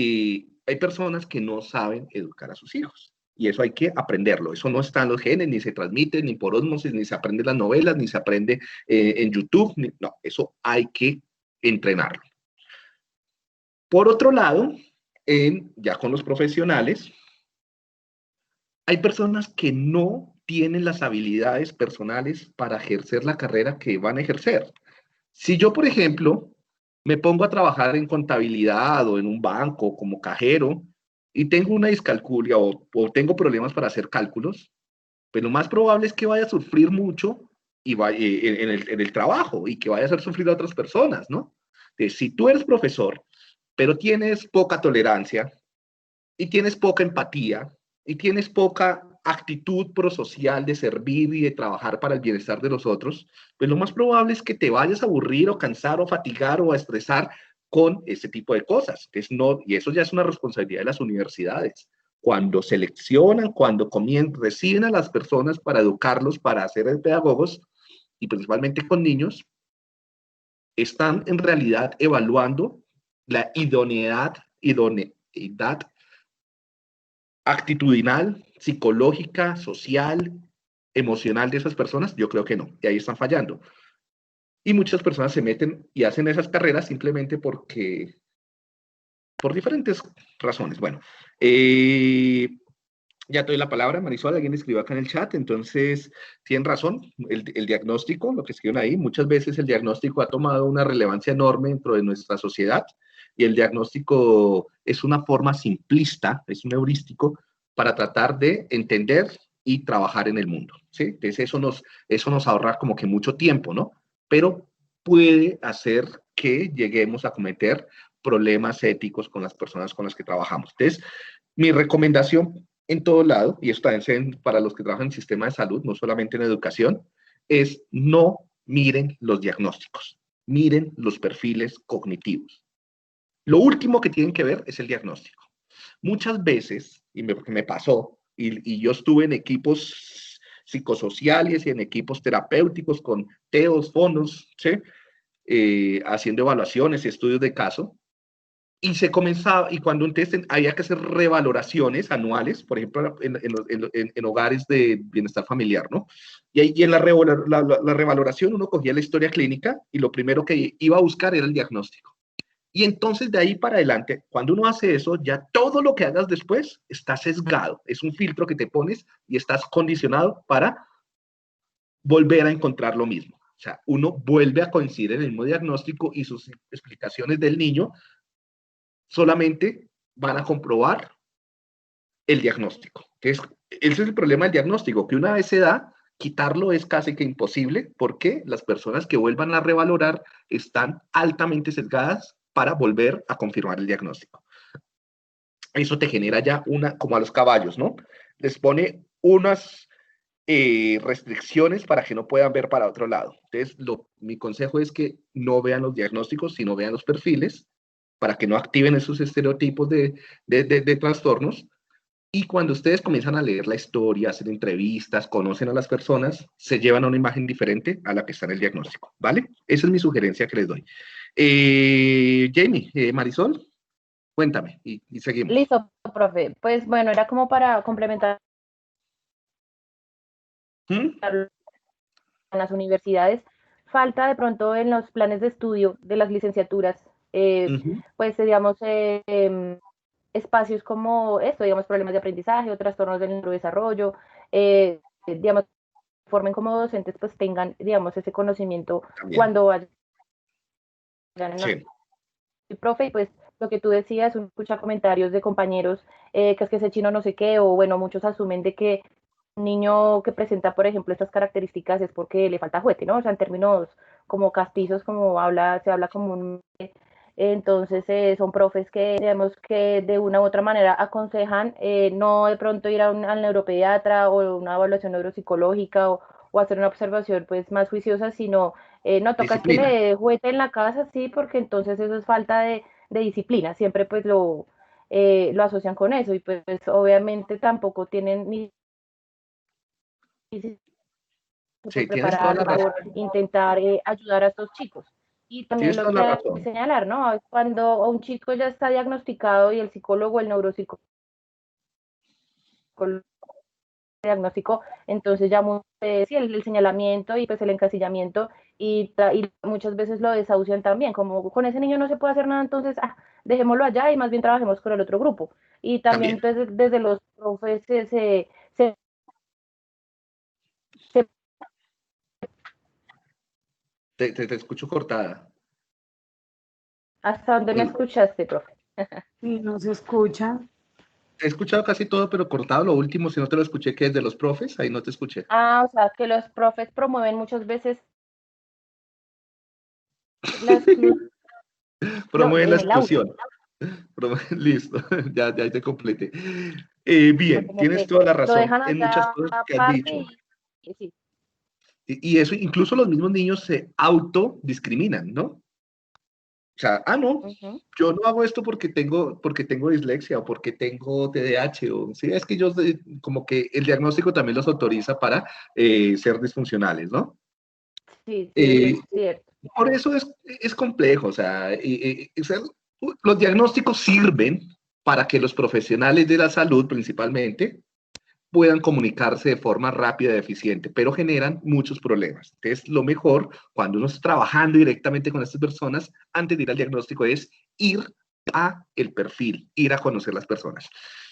hay personas que no saben educar a sus hijos. Y eso hay que aprenderlo. Eso no está en los genes, ni se transmite, ni por ósmosis, ni se aprende en las novelas, ni se aprende en YouTube. No, eso hay que entrenarlo. Por otro lado, ya con los profesionales, hay personas que no tienen las habilidades personales para ejercer la carrera que van a ejercer. Si yo, por ejemplo, me pongo a trabajar en contabilidad o en un banco como cajero y tengo una discalculia o tengo problemas para hacer cálculos, pues lo más probable es que vaya a sufrir mucho y en el trabajo y que vaya a hacer sufrir a otras personas, ¿no? Entonces, si tú eres profesor, pero tienes poca tolerancia y tienes poca empatía y tienes poca actitud prosocial de servir y de trabajar para el bienestar de los otros, pues lo más probable es que te vayas a aburrir o cansar o fatigar o a estresar con este tipo de cosas. Y eso ya es una responsabilidad de las universidades. Cuando seleccionan, cuando reciben a las personas para educarlos, para ser pedagogos, y principalmente con niños, están en realidad evaluando la idoneidad actitudinal, psicológica, social, emocional de esas personas. Yo creo que no, y ahí están fallando. Y muchas personas se meten y hacen esas carreras simplemente por diferentes razones. Bueno, ya te doy la palabra, Marisol, alguien escribió acá en el chat, entonces tienen razón, el diagnóstico, lo que escriben ahí, muchas veces el diagnóstico ha tomado una relevancia enorme dentro de nuestra sociedad y el diagnóstico es una forma simplista, es un heurístico para tratar de entender y trabajar en el mundo, ¿sí? Entonces eso nos ahorra como que mucho tiempo, ¿no? Pero puede hacer que lleguemos a cometer problemas éticos con las personas con las que trabajamos. Entonces, mi recomendación en todo lado, y esto también para los que trabajan en el sistema de salud, no solamente en educación, es no miren los diagnósticos, miren los perfiles cognitivos. Lo último que tienen que ver es el diagnóstico. Muchas veces, y me pasó, y yo estuve en equipos psicosociales y en equipos terapéuticos con TEOs, fonos, ¿sí? Haciendo evaluaciones y estudios de caso, y se comenzaba, y cuando entonces había que hacer revaloraciones anuales, por ejemplo, en hogares de bienestar familiar, ¿no? Y en la revaloración uno cogía la historia clínica y lo primero que iba a buscar era el diagnóstico. Y entonces de ahí para adelante, cuando uno hace eso, ya todo lo que hagas después está sesgado. Es un filtro que te pones y estás condicionado para volver a encontrar lo mismo. O sea, uno vuelve a coincidir en el mismo diagnóstico y sus explicaciones del niño solamente van a comprobar el diagnóstico. Ese es el problema del diagnóstico, que una vez se da, quitarlo es casi que imposible porque las personas que vuelvan a revalorar están altamente sesgadas para volver a confirmar el diagnóstico. eso te genera ya como a los caballos, ¿no? Les pone unas restricciones para que no puedan ver para otro lado. Entonces, mi consejo es que no vean los diagnósticos, sino vean los perfiles, para que no activen esos estereotipos de trastornos. Y cuando ustedes comienzan a leer la historia, hacer entrevistas, conocen a las personas, se llevan a una imagen diferente a la que está en el diagnóstico, ¿vale? Esa es mi sugerencia que les doy. Jamie, Marisol, cuéntame y seguimos. Listo, profe. Pues bueno, era como para complementar ¿Mm? en las universidades. Falta de pronto en los planes de estudio de las licenciaturas, pues digamos, espacios como esto, digamos, problemas de aprendizaje o trastornos del neurodesarrollo, digamos, formen como docentes, pues tengan, digamos, ese conocimiento También. cuando vayan. Sí. Y profe, y pues lo que tú decías, uno escucha comentarios de compañeros que es que ese chino no sé qué, o bueno, muchos asumen de que un niño que presenta, por ejemplo, estas características es porque le falta juguete, ¿no? O sea, en términos como castizos, como se habla comúnmente. Entonces, son profes que, digamos, que de una u otra manera aconsejan no de pronto ir al neuropediatra o una evaluación neuropsicológica o hacer una observación pues más juiciosa, sino no tocas que le Disciplina. dé juguete en la casa, sí, porque entonces eso es falta de disciplina, siempre pues lo asocian con eso y pues obviamente tampoco tienen ni Sí, tienes toda preparado la razón. por intentar ayudar a estos chicos. Y también Tienes lo toda la que hay razón. que señalar, ¿no? Cuando un chico ya está diagnosticado y el psicólogo, el neuropsicólogo, diagnóstico, entonces ya sí, el señalamiento y pues el encasillamiento y muchas veces lo desahucian también, como con ese niño no se puede hacer nada, entonces dejémoslo allá y más bien trabajemos con el otro grupo. Y también desde los profes Te escucho cortada. ¿Hasta dónde me escuchaste, profe? Sí, no se escucha. He escuchado casi todo, pero cortado lo último, si no te lo escuché, que es de los profes, ahí no te escuché. O sea, que los profes promueven muchas veces la exclusión. Promueven la En el audio. exclusión. Listo, ya te completé. Bien, Como tienes que toda la lo razón dejan en muchas allá cosas que has aparte dicho. y sí. Y eso, incluso los mismos niños se autodiscriminan, ¿no? O sea, no, yo no hago esto porque tengo dislexia o porque tengo TDAH, o sí, es que yo, como que el diagnóstico también los autoriza para ser disfuncionales, ¿no? Sí, eso es cierto. Por eso es complejo, o sea, los diagnósticos sirven para que los profesionales de la salud, principalmente, puedan comunicarse de forma rápida y eficiente, pero generan muchos problemas. Entonces, lo mejor, cuando uno está trabajando directamente con estas personas, antes de ir al diagnóstico, es ir a el perfil, ir a conocer las personas.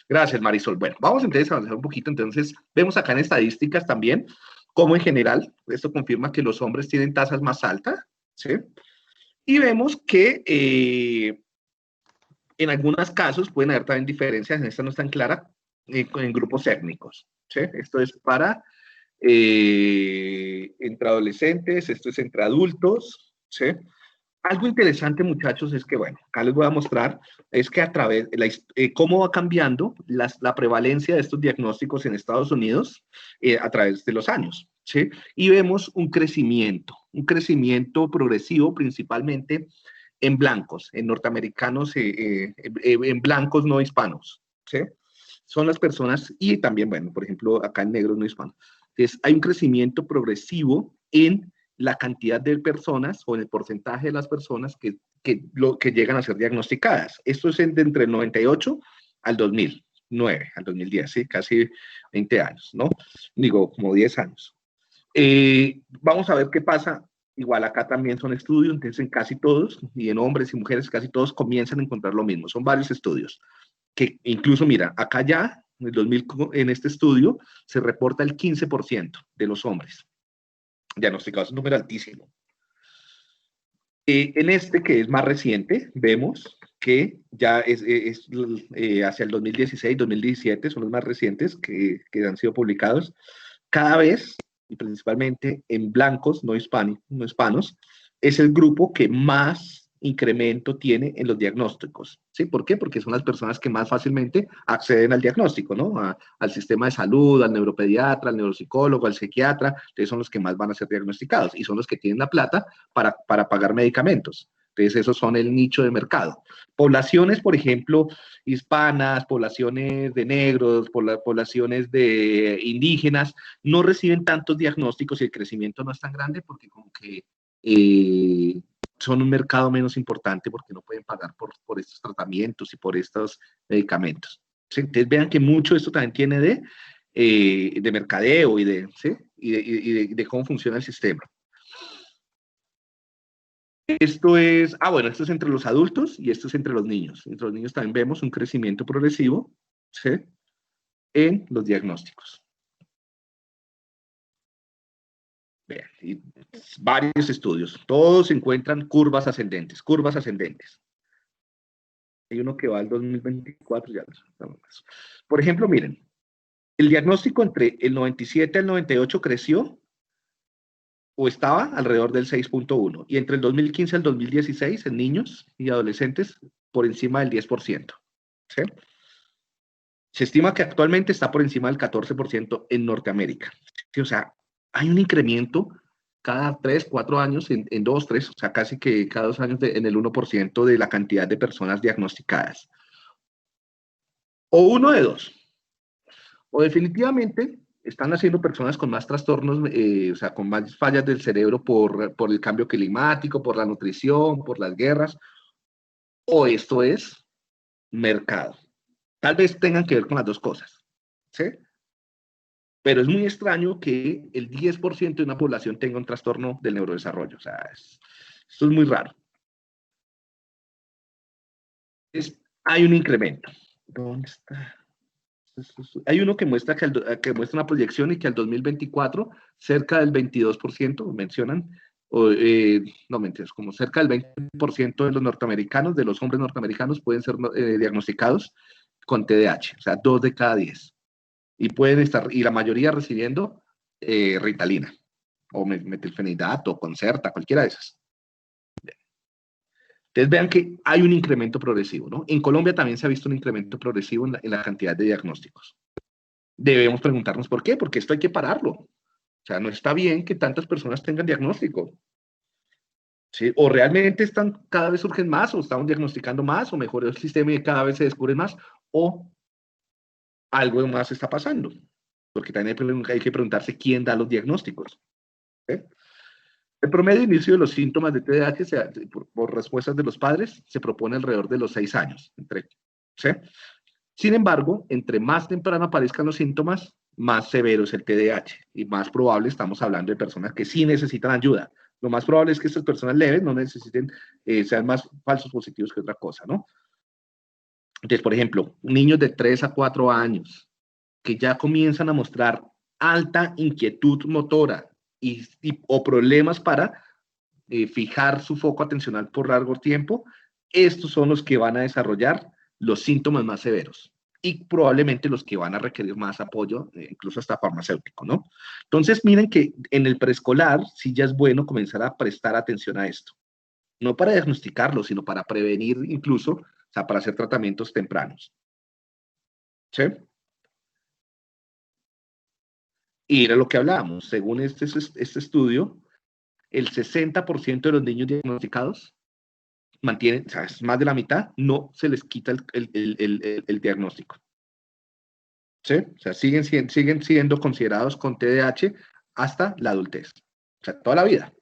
Gracias, Marisol. Bueno, vamos entonces a avanzar un poquito. Entonces, vemos acá en estadísticas también, cómo en general, esto confirma que los hombres tienen tasas más altas, ¿sí? Y vemos que en algunos casos pueden haber también diferencias, en esta no es tan clara, en grupos étnicos, ¿sí? Esto es para entre adolescentes, esto es entre adultos, ¿sí? Algo interesante, muchachos, es que, bueno, acá les voy a mostrar, es que a través de cómo va cambiando la prevalencia de estos diagnósticos en Estados Unidos a través de los años, ¿sí? Y vemos un crecimiento progresivo, principalmente en blancos, en norteamericanos, en blancos no hispanos, ¿sí? Son las personas, y también, bueno, por ejemplo, acá en negros no hispanos. Entonces, hay un crecimiento progresivo en la cantidad de personas o en el porcentaje de las personas que llegan a ser diagnosticadas. Esto es entre el 98 al 2009, al 2010, ¿sí? Casi 20 años, ¿no? Digo, como 10 años. Vamos a ver qué pasa. Igual acá también son estudios, entonces en casi todos, y en hombres y mujeres, casi todos comienzan a encontrar lo mismo. Son varios estudios que incluso, mira, acá ya, en el 2000, en este estudio, se reporta el 15% de los hombres diagnosticados, es un número altísimo. En este, que es más reciente, vemos que ya hacia el 2016, 2017, son los más recientes que han sido publicados, cada vez, y principalmente en blancos no hispanos, es el grupo que más incremento tiene en los diagnósticos. ¿Sí? ¿Por qué? Porque son las personas que más fácilmente acceden al diagnóstico, ¿no? Al sistema de salud, al neuropediatra, al neuropsicólogo, al psiquiatra. Entonces son los que más van a ser diagnosticados y son los que tienen la plata para pagar medicamentos. Entonces esos son el nicho de mercado. Poblaciones, por ejemplo, hispanas, poblaciones de negros, poblaciones de indígenas, no reciben tantos diagnósticos y el crecimiento no es tan grande porque como que son un mercado menos importante porque no pueden pagar por estos tratamientos y por estos medicamentos. ¿Sí? Entonces vean que mucho de esto también tiene de mercadeo y ¿sí? de cómo funciona el sistema. Esto es, bueno, esto es entre los adultos y esto es entre los niños. Entre los niños también vemos un crecimiento progresivo, ¿sí? En los diagnósticos. Vean, y varios estudios, todos encuentran curvas ascendentes, curvas ascendentes. Hay uno que va al 2024, ya. Por ejemplo, miren, el diagnóstico entre el 97 y el 98 creció o estaba alrededor del 6.1 y entre el 2015 y el 2016 en niños y adolescentes por encima del 10%. ¿Sí? Se estima que actualmente está por encima del 14% en Norteamérica. ¿Sí? O sea, hay un incremento cada 3, 4 años, en 2, 3, o sea, casi que cada 2 años en el 1% de la cantidad de personas diagnosticadas. O uno de dos. O definitivamente están naciendo personas con más trastornos, o sea, con más fallas del cerebro por el cambio climático, por la nutrición, por las guerras. O esto es mercado. Tal vez tengan que ver con las dos cosas. ¿Sí? Pero es muy extraño que el 10% de una población tenga un trastorno del neurodesarrollo. O sea, esto es muy raro. Hay un incremento. ¿Dónde está? Hay uno que muestra, que muestra una proyección y que al 2024 cerca del 22% mencionan, no mentiras, como cerca del 20% de los norteamericanos, de los hombres norteamericanos pueden ser diagnosticados con TDAH, o sea, 2 de cada 10. Y pueden estar, y la mayoría recibiendo Ritalina, o metilfenidato, o Concerta, cualquiera de esas. Entonces vean que hay un incremento progresivo, ¿no? En Colombia también se ha visto un incremento progresivo en la cantidad de diagnósticos. Debemos preguntarnos por qué, porque esto hay que pararlo. O sea, no está bien que tantas personas tengan diagnóstico. ¿Sí? O realmente cada vez surgen más, o estamos diagnosticando más, o mejoró el sistema y cada vez se descubren más, o algo más está pasando. Porque también hay que preguntarse quién da los diagnósticos. ¿Sí? El promedio de inicio de los síntomas de TDAH por respuestas de los padres se propone alrededor de los 6 años. ¿Sí? Sin embargo, entre más temprano aparezcan los síntomas, más severo es el TDAH y más probable estamos hablando de personas que sí necesitan ayuda. Lo más probable es que estas personas leves no necesiten, sean más falsos positivos que otra cosa, ¿no? Entonces, por ejemplo, niños de 3 a 4 años que ya comienzan a mostrar alta inquietud motora o problemas para fijar su foco atencional por largo tiempo, estos son los que van a desarrollar los síntomas más severos y probablemente los que van a requerir más apoyo, incluso hasta farmacéutico, ¿no? Entonces, miren que en el preescolar sí ya es bueno comenzar a prestar atención a esto. No para diagnosticarlo, sino para prevenir incluso, o sea, para hacer tratamientos tempranos. ¿Sí? Y era lo que hablábamos. Según este estudio, el 60% de los niños diagnosticados mantienen, o sea, es más de la mitad, no se les quita el diagnóstico. ¿Sí? O sea, siguen siendo considerados con TDAH hasta la adultez. O sea, toda la vida.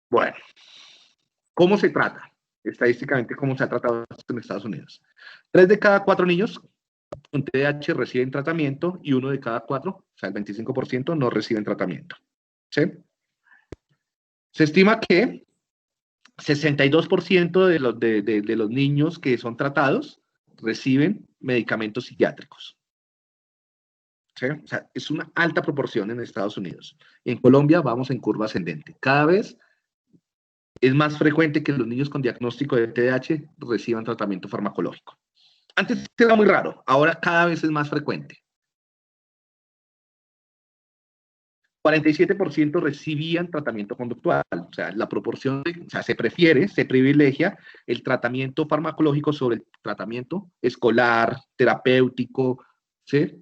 Bueno, ¿cómo se trata? Estadísticamente, ¿cómo se ha tratado esto en Estados Unidos? 3 de cada 4 niños con TDAH reciben tratamiento y 1 de cada 4, o sea, el 25%, no reciben tratamiento. ¿Sí? Se estima que 62% de los niños que son tratados reciben medicamentos psiquiátricos. ¿Sí? O sea, es una alta proporción en Estados Unidos. En Colombia vamos en curva ascendente. Cada vez es más frecuente que los niños con diagnóstico de TDAH reciban tratamiento farmacológico. Antes era muy raro, ahora cada vez es más frecuente. 47% recibían tratamiento conductual, o sea, la proporción, o sea, se prefiere, se privilegia el tratamiento farmacológico sobre el tratamiento escolar, terapéutico, ¿sí?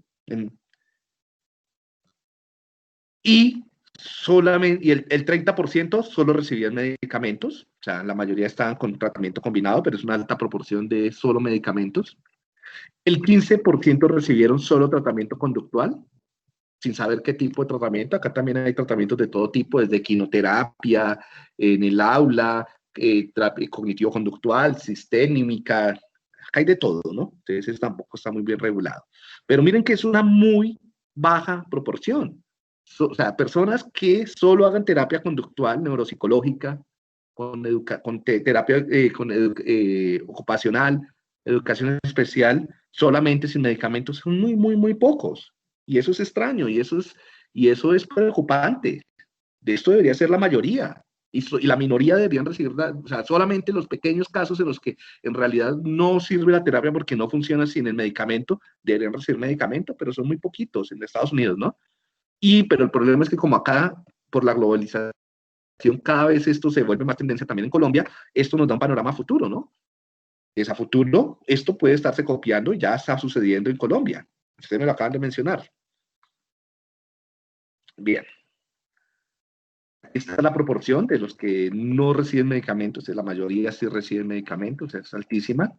Y solamente, y el 30% solo recibían medicamentos, o sea, la mayoría estaban con tratamiento combinado, pero es una alta proporción de solo medicamentos. El 15% recibieron solo tratamiento conductual, sin saber qué tipo de tratamiento. Acá también hay tratamientos de todo tipo, desde quinoterapia, en el aula, cognitivo-conductual, sistémica, acá hay de todo, ¿no? Entonces eso tampoco está muy bien regulado. Pero miren que es una muy baja proporción. O sea, personas que solo hagan terapia conductual, neuropsicológica, con terapia ocupacional, educación especial, solamente sin medicamentos, son muy, muy, muy pocos. Y eso es extraño, y eso es preocupante. De esto debería ser la mayoría. Y la minoría deberían recibir, o sea, solamente los pequeños casos en los que en realidad no sirve la terapia porque no funciona sin el medicamento, deberían recibir medicamento, pero son muy poquitos en Estados Unidos, ¿no? Pero el problema es que como acá, por la globalización, cada vez esto se vuelve más tendencia también en Colombia, esto nos da un panorama futuro, ¿no? Es a futuro, esto puede estarse copiando y ya está sucediendo en Colombia. Ustedes me lo acaban de mencionar. Bien. Esta es la proporción de los que no reciben medicamentos, la mayoría sí reciben medicamentos, es altísima.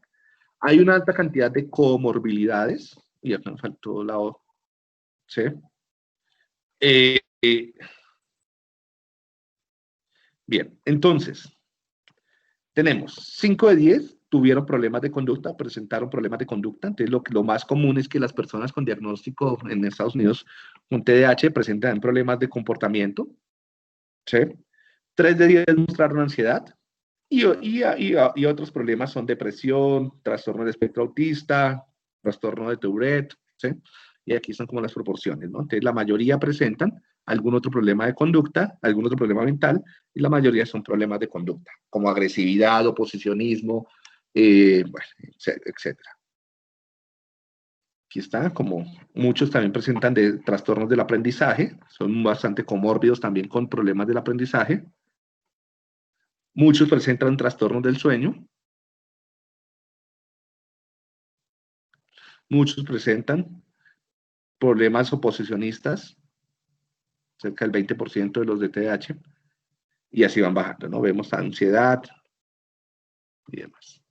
Hay una alta cantidad de comorbilidades, y acá me faltó la O, ¿sí? Bien, entonces, tenemos 5 de 10 tuvieron problemas de conducta, presentaron problemas de conducta. Entonces, lo más común es que las personas con diagnóstico en Estados Unidos con TDAH presentan problemas de comportamiento. ¿Sí? 3 de 10 mostraron ansiedad. Y otros problemas son depresión, trastorno del espectro autista, trastorno de Tourette, ¿sí? Y aquí son como las proporciones, ¿no? Entonces, la mayoría presentan algún otro problema de conducta, algún otro problema mental, y la mayoría son problemas de conducta, como agresividad, oposicionismo, bueno, etcétera. Aquí está, como muchos también presentan de trastornos del aprendizaje, son bastante comórbidos también con problemas del aprendizaje. Muchos presentan trastornos del sueño. Muchos presentan problemas oposicionistas, cerca del 20% de los de TDAH, y así van bajando, ¿no? Vemos ansiedad y demás.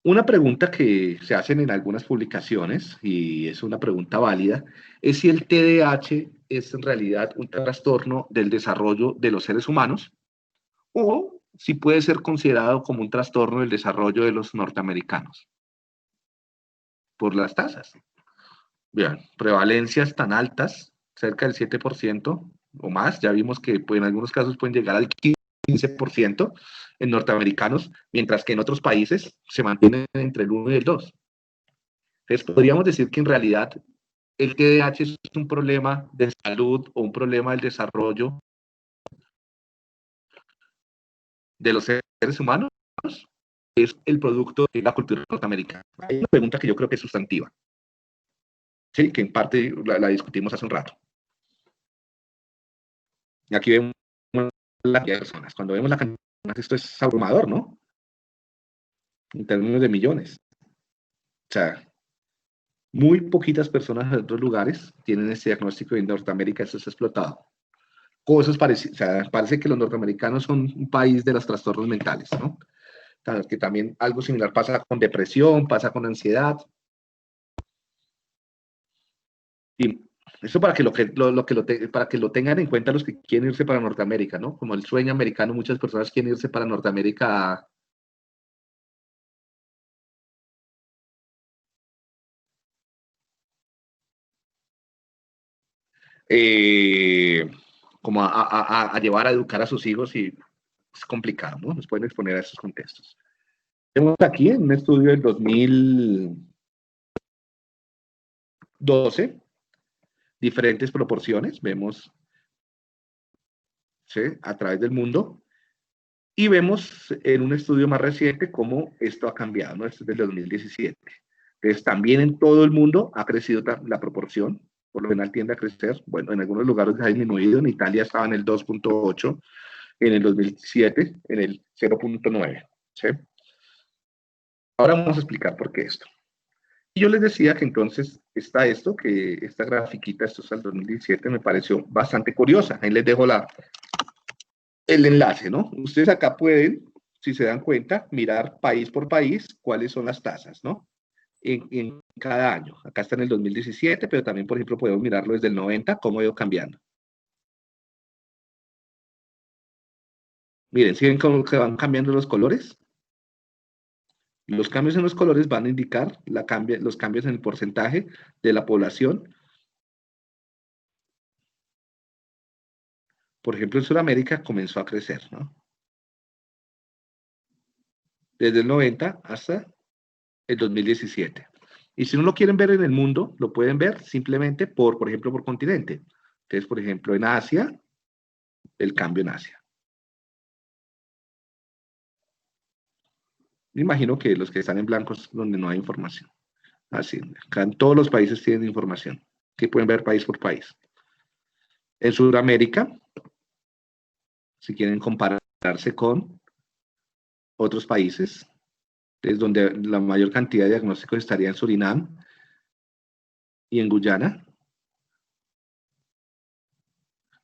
Una pregunta que se hacen en algunas publicaciones, y es una pregunta válida, es si el TDAH es en realidad un trastorno del desarrollo de los seres humanos o si puede ser considerado como un trastorno del desarrollo de los norteamericanos por las tasas. Bien, prevalencias tan altas, cerca del 7% o más, ya vimos que en algunos casos pueden llegar al 15% en norteamericanos, mientras que en otros países se mantienen entre el 1 y el 2. Entonces, podríamos decir que en realidad el TDAH es un problema de salud o un problema del desarrollo de los seres humanos, es el producto de la cultura norteamericana. Hay una pregunta que yo creo que es sustantiva, ¿sí? Que en parte la discutimos hace un rato. Y aquí vemos la cantidad de personas. Cuando vemos la cantidad, esto es abrumador, ¿no? En términos de millones. O sea, muy poquitas personas de otros lugares tienen este diagnóstico y en Norteamérica eso es explotado. Cosas parecidas, o sea, parece que los norteamericanos son un país de los trastornos mentales, ¿no? Que también algo similar pasa con depresión, pasa con ansiedad. Y eso para que lo tengan en cuenta los que quieren irse para Norteamérica, ¿no? Como el sueño americano, muchas personas quieren irse para Norteamérica como a llevar a educar a sus hijos y es complicado, ¿no? Nos pueden exponer a esos contextos. Tenemos aquí en un estudio del 2012 diferentes proporciones, vemos, ¿sí? A través del mundo, y vemos en un estudio más reciente cómo esto ha cambiado, ¿no? Esto es del 2017. Entonces, también en todo el mundo ha crecido la proporción, por lo general tiende a crecer. Bueno, en algunos lugares ha disminuido, en Italia estaba en el 2.8, en el 2007 en el 0.9, ¿sí? Ahora vamos a explicar por qué esto. Y yo les decía que entonces está esto, que esta grafiquita, esto es al 2017, me pareció bastante curiosa. Ahí les dejo el enlace, ¿no? Ustedes acá pueden, si se dan cuenta, mirar país por país cuáles son las tasas, ¿no? En cada año. Acá está en el 2017, pero también, por ejemplo, podemos mirarlo desde el 90, cómo ha ido cambiando. Miren, ¿siguen cómo que van cambiando los colores? Los cambios en los colores van a indicar los cambios en el porcentaje de la población. Por ejemplo, en Sudamérica comenzó a crecer, ¿no? Desde el 90 hasta el 2017. Y si no lo quieren ver en el mundo, lo pueden ver simplemente por ejemplo, por continente. Entonces, por ejemplo, en Asia, el cambio en Asia. Me imagino que los que están en blanco es donde no hay información. Así, acá en todos los países tienen información, que pueden ver país por país. En Sudamérica, si quieren compararse con otros países, es donde la mayor cantidad de diagnósticos estaría en Surinam y en Guyana.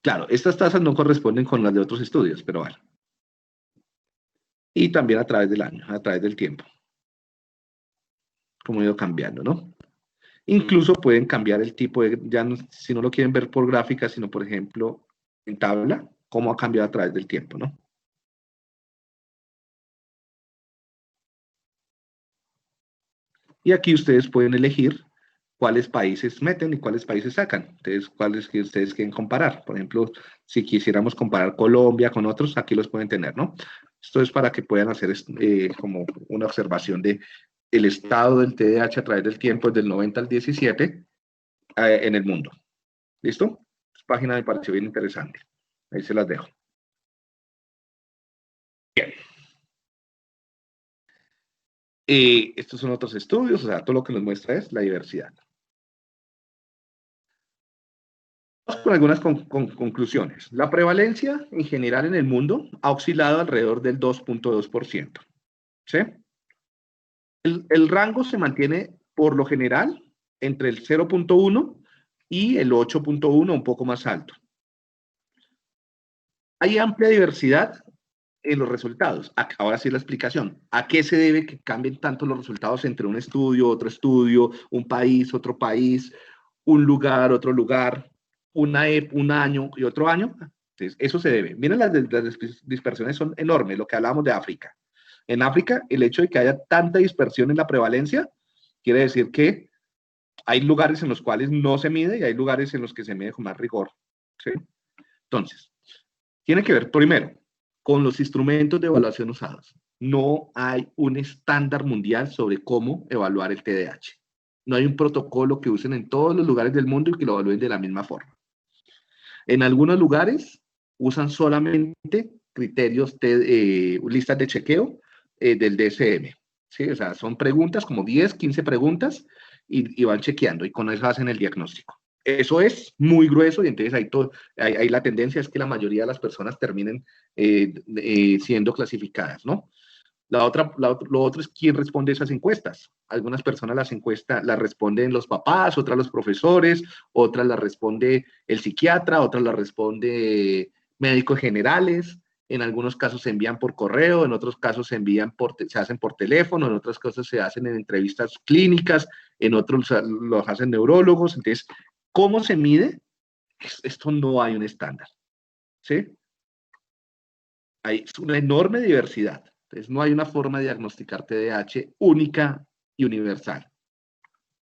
Claro, estas tasas no corresponden con las de otros estudios, pero bueno. Y también a través del año, a través del tiempo. Como ha ido cambiando, ¿no? Incluso pueden cambiar el tipo de, ya no, si no lo quieren ver por gráfica, sino por ejemplo en tabla, cómo ha cambiado a través del tiempo, ¿no? Y aquí ustedes pueden elegir cuáles países meten y cuáles países sacan. Entonces, cuáles que ustedes quieren comparar. Por ejemplo, si quisiéramos comparar Colombia con otros, aquí los pueden tener, ¿no? Esto es para que puedan hacer como una observación de el estado del TDAH a través del tiempo, desde el 90 al 17, en el mundo. ¿Listo? Esta página me pareció bien interesante. Ahí se las dejo. Bien. Estos son otros estudios, o sea, todo lo que nos muestra es la diversidad. Vamos con algunas conclusiones. La prevalencia en general en el mundo ha oscilado alrededor del 2.2%. ¿Sí? El rango se mantiene por lo general entre el 0.1 y el 8.1, un poco más alto. Hay amplia diversidad en los resultados. Ahora sí la explicación. ¿A qué se debe que cambien tanto los resultados entre un estudio, otro estudio, un país, otro país, un lugar, otro lugar, un año y otro año? Entonces, eso se debe. Miren, las dispersiones son enormes, lo que hablábamos de África. En África, el hecho de que haya tanta dispersión en la prevalencia quiere decir que hay lugares en los cuales no se mide y hay lugares en los que se mide con más rigor. ¿Sí? Entonces, tiene que ver primero con los instrumentos de evaluación usados. No hay un estándar mundial sobre cómo evaluar el TDAH. No hay un protocolo que usen en todos los lugares del mundo y que lo evalúen de la misma forma. En algunos lugares usan solamente criterios, listas de chequeo del DSM. ¿Sí? O sea, son preguntas, como 10, 15 preguntas, y van chequeando, y con eso hacen el diagnóstico. Eso es muy grueso, y entonces ahí la tendencia es que la mayoría de las personas terminen siendo clasificadas, ¿no? Lo otro es quién responde esas encuestas. Algunas personas las encuestas las responden los papás, otras los profesores, otras las responde el psiquiatra, otras las responde médicos generales. En algunos casos se envían por correo, en otros casos se hacen por teléfono, en otras cosas se hacen en entrevistas clínicas, en otros los hacen neurólogos. Entonces, ¿cómo se mide? Esto no hay un estándar, ¿sí? Hay una enorme diversidad. Entonces, no hay una forma de diagnosticar TDAH única y universal.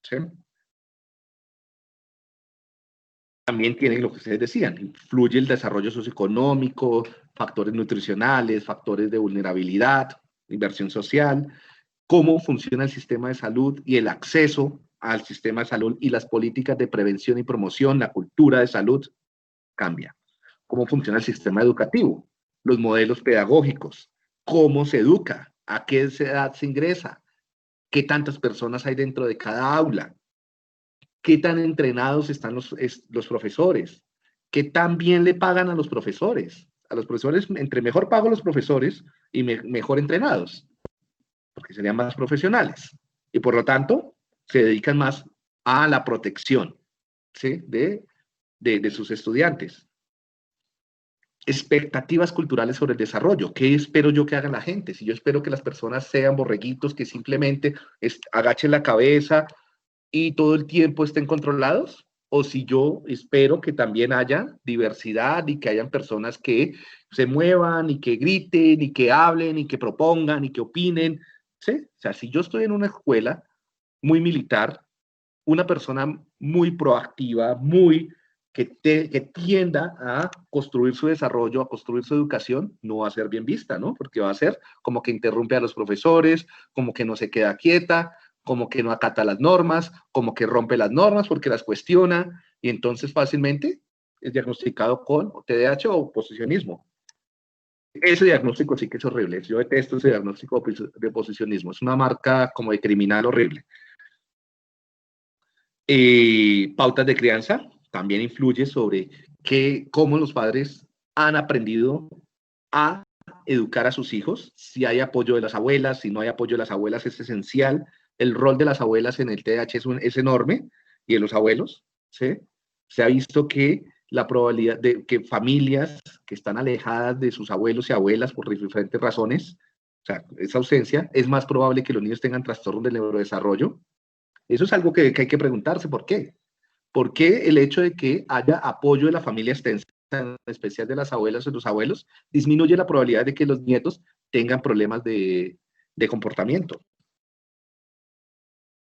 ¿Sí? También tiene lo que ustedes decían, influye el desarrollo socioeconómico, factores nutricionales, factores de vulnerabilidad, inversión social, cómo funciona el sistema de salud y el acceso al sistema de salud y las políticas de prevención y promoción, la cultura de salud, cambia. Cómo funciona el sistema educativo, los modelos pedagógicos, cómo se educa, a qué edad se ingresa, qué tantas personas hay dentro de cada aula, qué tan entrenados están los profesores, qué tan bien le pagan a los profesores. A los profesores, entre mejor pago los profesores y mejor entrenados, porque serían más profesionales. Y por lo tanto, se dedican más a la protección, ¿sí? de sus estudiantes. Expectativas culturales sobre el desarrollo. ¿Qué espero yo que haga la gente? Si yo espero que las personas sean borreguitos, que simplemente agachen la cabeza y todo el tiempo estén controlados, o si yo espero que también haya diversidad y que hayan personas que se muevan y que griten y que hablen y que propongan y que opinen, ¿sí? O sea, si yo estoy en una escuela muy militar, una persona muy proactiva, que tienda a construir su desarrollo, a construir su educación, no va a ser bien vista, ¿no? Porque va a ser como que interrumpe a los profesores, como que no se queda quieta, como que no acata las normas, como que rompe las normas porque las cuestiona, y entonces fácilmente es diagnosticado con TDAH o oposicionismo. Ese diagnóstico sí que es horrible. Yo detesto ese diagnóstico de oposicionismo. Es una marca como de criminal horrible. Pautas de crianza también influye sobre cómo los padres han aprendido a educar a sus hijos. Si hay apoyo de las abuelas, si no hay apoyo de las abuelas, es esencial. El rol de las abuelas en el TDAH es enorme, y de los abuelos, ¿sí? Se ha visto que la probabilidad de que familias que están alejadas de sus abuelos y abuelas por diferentes razones, o sea, esa ausencia, es más probable que los niños tengan trastornos del neurodesarrollo. Eso es algo que hay que preguntarse, ¿por qué? ¿Por qué el hecho de que haya apoyo de la familia extensa, en especial de las abuelas o los abuelos, disminuye la probabilidad de que los nietos tengan problemas de comportamiento?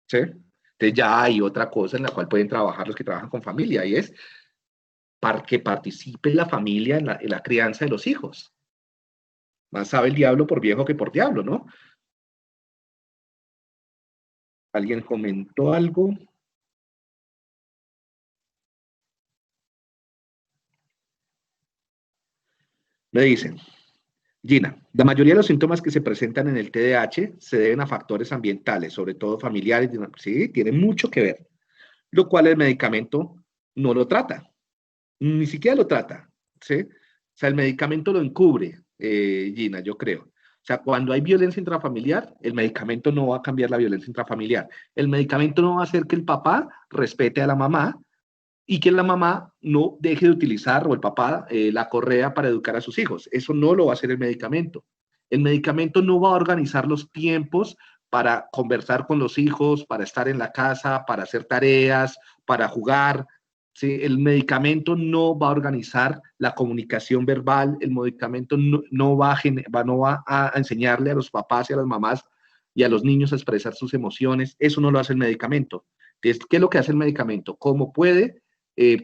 ¿Sí? Entonces ya hay otra cosa en la cual pueden trabajar los que trabajan con familia, y es para que participe la familia en la crianza de los hijos. Más sabe el diablo por viejo que por diablo, ¿no? ¿Alguien comentó algo? Me dicen, Gina, la mayoría de los síntomas que se presentan en el TDAH se deben a factores ambientales, sobre todo familiares. Sí, tiene mucho que ver, lo cual el medicamento no lo trata, ni siquiera lo trata, ¿sí? O sea, el medicamento lo encubre, Gina, yo creo. O sea, cuando hay violencia intrafamiliar, el medicamento no va a cambiar la violencia intrafamiliar. El medicamento no va a hacer que el papá respete a la mamá y que la mamá no deje de utilizar, o el papá, la correa para educar a sus hijos. Eso no lo va a hacer el medicamento. El medicamento no va a organizar los tiempos para conversar con los hijos, para estar en la casa, para hacer tareas, para jugar. ¿Sí? El medicamento no va a organizar la comunicación verbal, el medicamento no va a enseñarle a los papás y a las mamás y a los niños a expresar sus emociones. Eso no lo hace el medicamento. Entonces, ¿qué es lo que hace el medicamento? ¿Cómo puede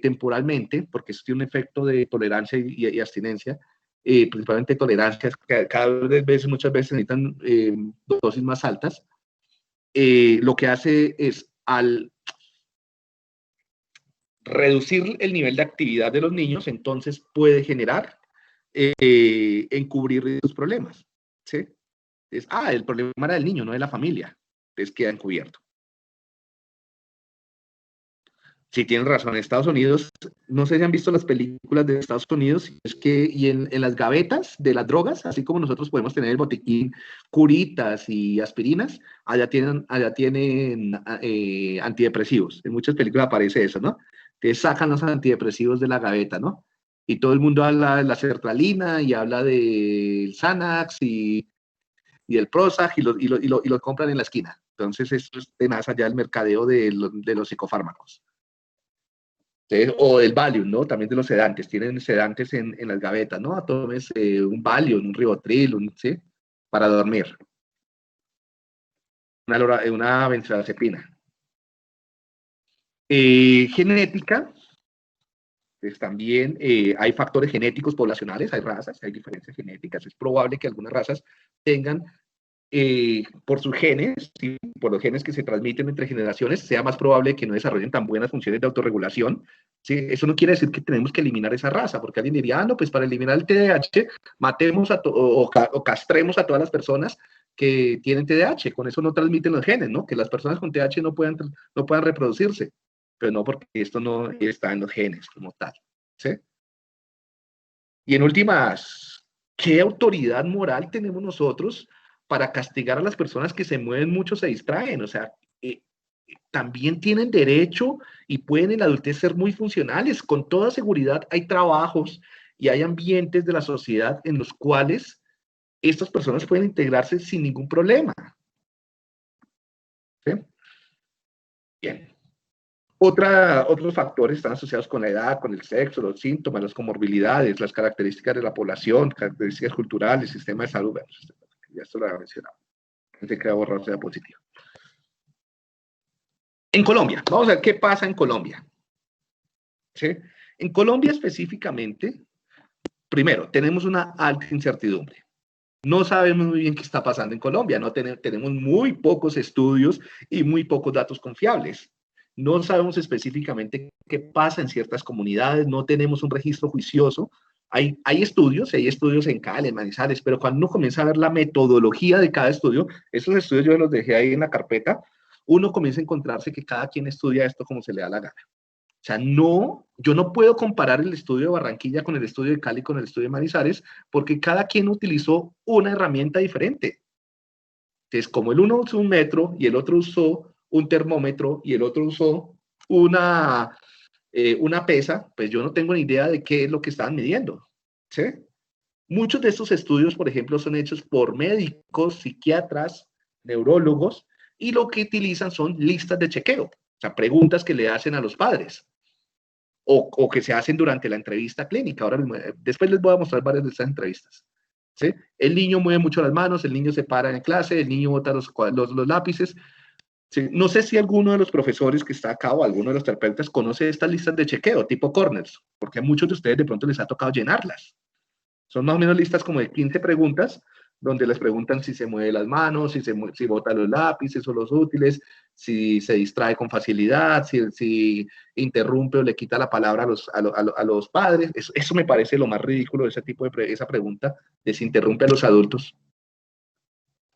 temporalmente, porque eso tiene un efecto de tolerancia y abstinencia, principalmente tolerancia, que muchas veces necesitan dosis más altas? Lo que hace es, al reducir el nivel de actividad de los niños, entonces puede generar, encubrir sus problemas, ¿sí? El problema era del niño, no de la familia, entonces queda encubierto. Sí, tienen razón. En Estados Unidos, no sé si han visto las películas de Estados Unidos, es que en las gavetas de las drogas, así como nosotros podemos tener el botiquín, curitas y aspirinas, allá tienen antidepresivos. En muchas películas aparece eso, ¿no? Entonces sacan los antidepresivos de la gaveta, ¿no? Y todo el mundo habla de la sertralina y habla del Xanax y del Prozac, y lo compran en la esquina. Entonces, eso es tenaz allá el mercadeo de los psicofármacos. O del Valium, ¿no? También de los sedantes. Tienen sedantes en las gavetas, ¿no? Tomes un Valium, un Rivotril, ¿sí? Para dormir. Una benzodiazepina. Genética. Pues también hay factores genéticos poblacionales, hay razas, hay diferencias genéticas. Es probable que algunas razas tengan, por sus genes, y por los genes que se transmiten entre generaciones, sea más probable que no desarrollen tan buenas funciones de autorregulación. ¿Sí? Eso no quiere decir que tenemos que eliminar esa raza, porque alguien diría, no, pues para eliminar el TDAH, matemos o castremos a todas las personas que tienen TDAH, con eso no transmiten los genes, ¿no? Que las personas con TDAH no puedan reproducirse. pero no porque esto no está en los genes como tal, ¿sí? Y en últimas, ¿qué autoridad moral tenemos nosotros para castigar a las personas que se mueven mucho, se distraen? O sea, también tienen derecho y pueden en la adultez ser muy funcionales. Con toda seguridad hay trabajos y hay ambientes de la sociedad en los cuales estas personas pueden integrarse sin ningún problema. ¿Sí? Bien. Otros factores están asociados con la edad, con el sexo, los síntomas, las comorbilidades, las características de la población, características culturales, sistema de salud. Bueno, ya esto lo había mencionado. Se queda borrado, sea positivo. En Colombia, vamos a ver qué pasa en Colombia. ¿Sí? En Colombia específicamente, primero, tenemos una alta incertidumbre. No sabemos muy bien qué está pasando en Colombia, no tenemos muy pocos estudios y muy pocos datos confiables. No sabemos específicamente qué pasa en ciertas comunidades, no tenemos un registro juicioso. Hay estudios en Cali, en Manizales, pero cuando uno comienza a ver la metodología de cada estudio, esos estudios yo los dejé ahí en la carpeta, uno comienza a encontrarse que cada quien estudia esto como se le da la gana. O sea, yo no puedo comparar el estudio de Barranquilla con el estudio de Cali, con el estudio de Manizales, porque cada quien utilizó una herramienta diferente. Entonces, como el uno usó un metro y el otro usó un termómetro y el otro usó una pesa, pues yo no tengo ni idea de qué es lo que estaban midiendo. ¿Sí? Muchos de estos estudios, por ejemplo, son hechos por médicos, psiquiatras, neurólogos, y lo que utilizan son listas de chequeo, o sea, preguntas que le hacen a los padres, o que se hacen durante la entrevista clínica. Ahora, después les voy a mostrar varias de estas entrevistas. ¿Sí? El niño mueve mucho las manos, el niño se para en clase, el niño bota los lápices. ¿Sí? No sé si alguno de los profesores que está acá o alguno de los terapeutas conoce estas listas de chequeo, tipo Corners, porque a muchos de ustedes de pronto les ha tocado llenarlas. Son más o menos listas como de 15 preguntas, donde les preguntan si se mueve las manos, si bota los lápices o los útiles, si se distrae con facilidad, si interrumpe o le quita la palabra a los padres. Eso me parece lo más ridículo de ese tipo esa pregunta, de si interrumpe a los adultos.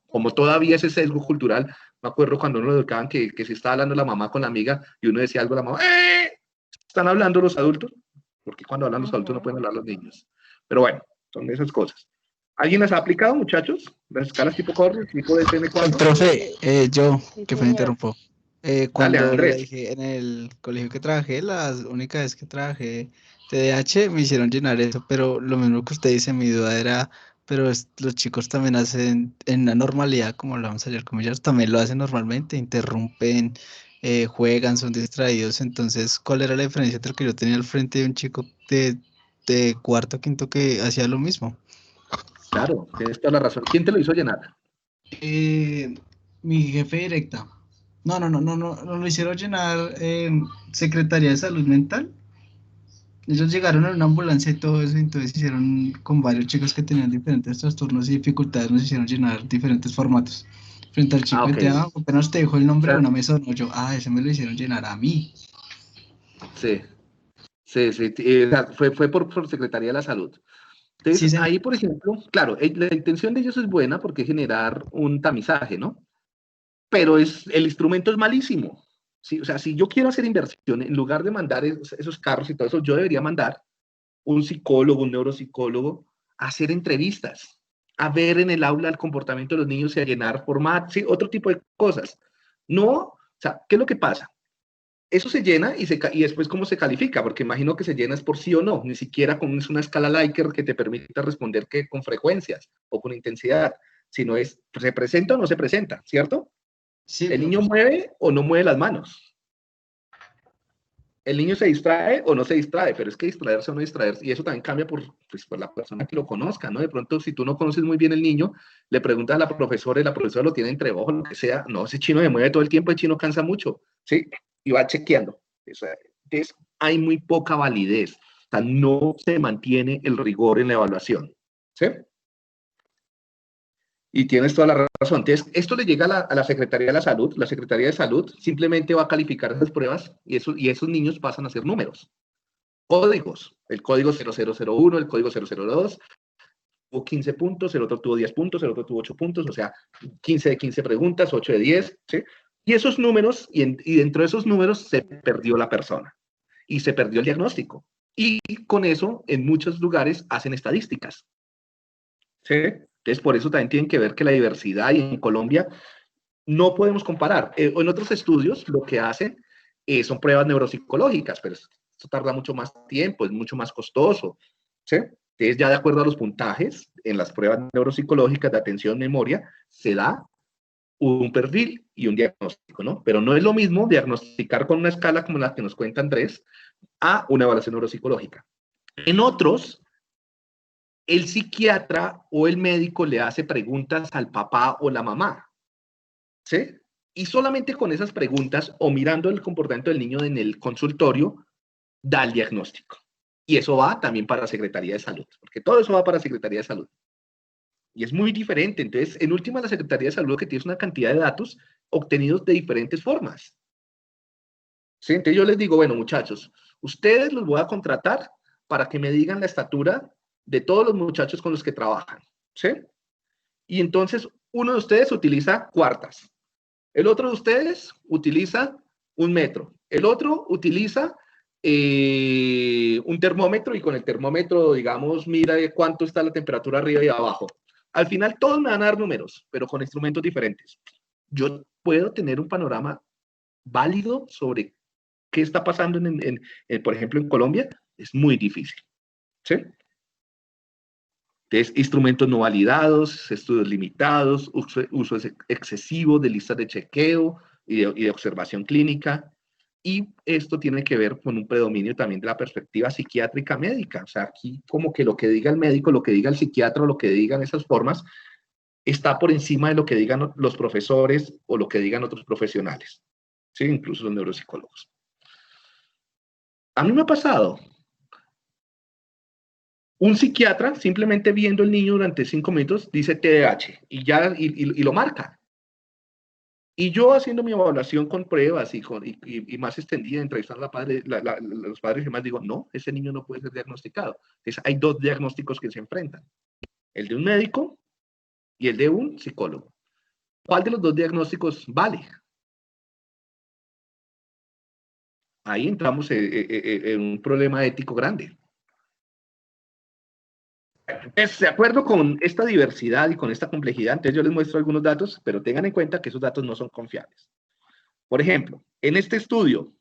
Como todavía ese sesgo cultural, me acuerdo cuando uno lo educaban que si estaba hablando la mamá con la amiga y uno decía algo a la mamá, ¿están hablando los adultos? Porque cuando hablan los adultos no pueden hablar los niños. Pero bueno, son esas cosas. ¿Alguien las ha aplicado, muchachos? ¿Las escalas tipo Corners, tipo de TN4? Profe, yo, Sí, que me señor. interrumpo. Cuando Dale, Andrés. dije en el colegio que trabajé, la única vez que trabajé TDAH, me hicieron llenar eso, pero lo mismo que usted dice, mi duda era, pero los chicos también hacen en la normalidad, como hablamos ayer con ellos, también lo hacen normalmente, interrumpen, juegan, son distraídos. Entonces, ¿cuál era la diferencia entre que yo tenía al frente de un chico de cuarto, quinto que hacía lo mismo? Claro, tienes toda la razón. ¿Quién te lo hizo llenar? Mi jefe directa. No lo hicieron llenar Secretaría de Salud Mental. Ellos llegaron en una ambulancia y todo eso, entonces hicieron con varios chicos que tenían diferentes trastornos y dificultades, nos hicieron llenar diferentes formatos. Frente al chico, Ok. apenas te dijo el nombre, O sea, una me sonó yo, ese me lo hicieron llenar a mí. Sí. O sea, fue por Secretaría de la Salud. Sí, Entonces, ahí, por ejemplo, claro, la intención de ellos es buena porque es generar un tamizaje, ¿no? Pero el instrumento es malísimo. ¿Sí? O sea, si yo quiero hacer inversión, en lugar de mandar esos carros y todo eso, yo debería mandar un psicólogo, un neuropsicólogo, a hacer entrevistas, a ver en el aula el comportamiento de los niños y a llenar formatos, ¿sí? Otro tipo de cosas. No, o sea, ¿qué es lo que pasa? Eso se llena y después cómo se califica, porque imagino que se llena es por sí o no, ni siquiera con una escala Likert que te permita responder que con frecuencias o con intensidad, sino es, ¿se presenta o no se presenta? ¿Cierto? Sí, ¿El niño mueve o no mueve las manos? ¿El niño se distrae o no se distrae? Pero es que distraerse o no distraerse, y eso también cambia por la persona que lo conozca, ¿no? De pronto, si tú no conoces muy bien el niño, le preguntas a la profesora y la profesora lo tiene entre ojos, lo que sea, no, ese chino me mueve todo el tiempo, el chino cansa mucho, ¿sí? Y va chequeando. Entonces, hay muy poca validez, o sea, no se mantiene el rigor en la evaluación, ¿sí? Y tienes toda la razón. Entonces, esto le llega a la Secretaría de la Salud. La Secretaría de Salud simplemente va a calificar esas pruebas y esos niños pasan a ser números, códigos. El código 0001, el código 002, tuvo 15 puntos, el otro tuvo 10 puntos, el otro tuvo 8 puntos, o sea, 15 de 15 preguntas, 8 de 10, ¿sí? Y esos números, y dentro de esos números se perdió la persona y se perdió el diagnóstico. Y con eso, en muchos lugares hacen estadísticas. ¿Sí? Entonces, por eso también tienen que ver que la diversidad, y en Colombia no podemos comparar. En otros estudios lo que hacen son pruebas neuropsicológicas, pero esto tarda mucho más tiempo, es mucho más costoso. ¿Sí? Entonces, ya de acuerdo a los puntajes, en las pruebas neuropsicológicas de atención, memoria, se da un perfil y un diagnóstico, ¿no? Pero no es lo mismo diagnosticar con una escala como la que nos cuenta Andrés a una evaluación neuropsicológica. En otros, el psiquiatra o el médico le hace preguntas al papá o la mamá, ¿sí? Y solamente con esas preguntas o mirando el comportamiento del niño en el consultorio, da el diagnóstico. Y eso va también para Secretaría de Salud, porque todo eso va para Secretaría de Salud. Y es muy diferente. Entonces, en última, la Secretaría de Salud lo que tiene es una cantidad de datos obtenidos de diferentes formas. ¿Sí? Entonces yo les digo, bueno, muchachos, ustedes los voy a contratar para que me digan la estatura de todos los muchachos con los que trabajan. ¿Sí? Y entonces, uno de ustedes utiliza cuartas. El otro de ustedes utiliza 1 metro. El otro utiliza un termómetro y con el termómetro, digamos, mira cuánto está la temperatura arriba y abajo. Al final todos me van a dar números, pero con instrumentos diferentes. Yo puedo tener un panorama válido sobre qué está pasando, por ejemplo, en Colombia. Es muy difícil. ¿Sí? Entonces, instrumentos no validados, estudios limitados, uso excesivo de listas de chequeo y de observación clínica. Y esto tiene que ver con un predominio también de la perspectiva psiquiátrica médica. O sea, aquí como que lo que diga el médico, lo que diga el psiquiatra, o lo que digan esas formas, está por encima de lo que digan los profesores o lo que digan otros profesionales. ¿Sí? Incluso los neuropsicólogos. A mí me ha pasado. Un psiquiatra, simplemente viendo el niño durante 5 minutos, dice TDAH y lo marca. Y yo haciendo mi evaluación con pruebas y más extendida, entrevistando a los padres y demás, digo, no, ese niño no puede ser diagnosticado. Entonces, hay 2 diagnósticos que se enfrentan. El de un médico y el de un psicólogo. ¿Cuál de los 2 diagnósticos vale? Ahí entramos en un problema ético grande. Entonces, de acuerdo con esta diversidad y con esta complejidad, entonces yo les muestro algunos datos, pero tengan en cuenta que esos datos no son confiables. Por ejemplo, en este estudio,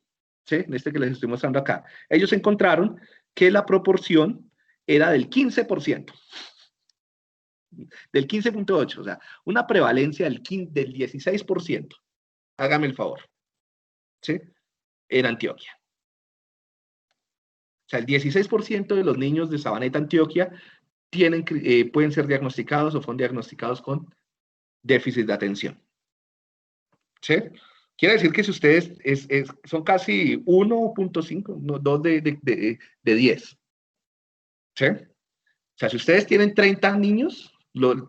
¿sí? En este que les estoy mostrando acá, ellos encontraron que la proporción era del 15%, del 15.8%, o sea, una prevalencia del 16%. Hágame el favor, ¿sí? En Antioquia. O sea, el 16% de los niños de Sabaneta, Antioquia, pueden ser diagnosticados o fueron diagnosticados con déficit de atención. ¿Sí? Quiere decir que si ustedes son casi 1.5, no, 2 de 10. ¿Sí? O sea, si ustedes tienen 30 niños,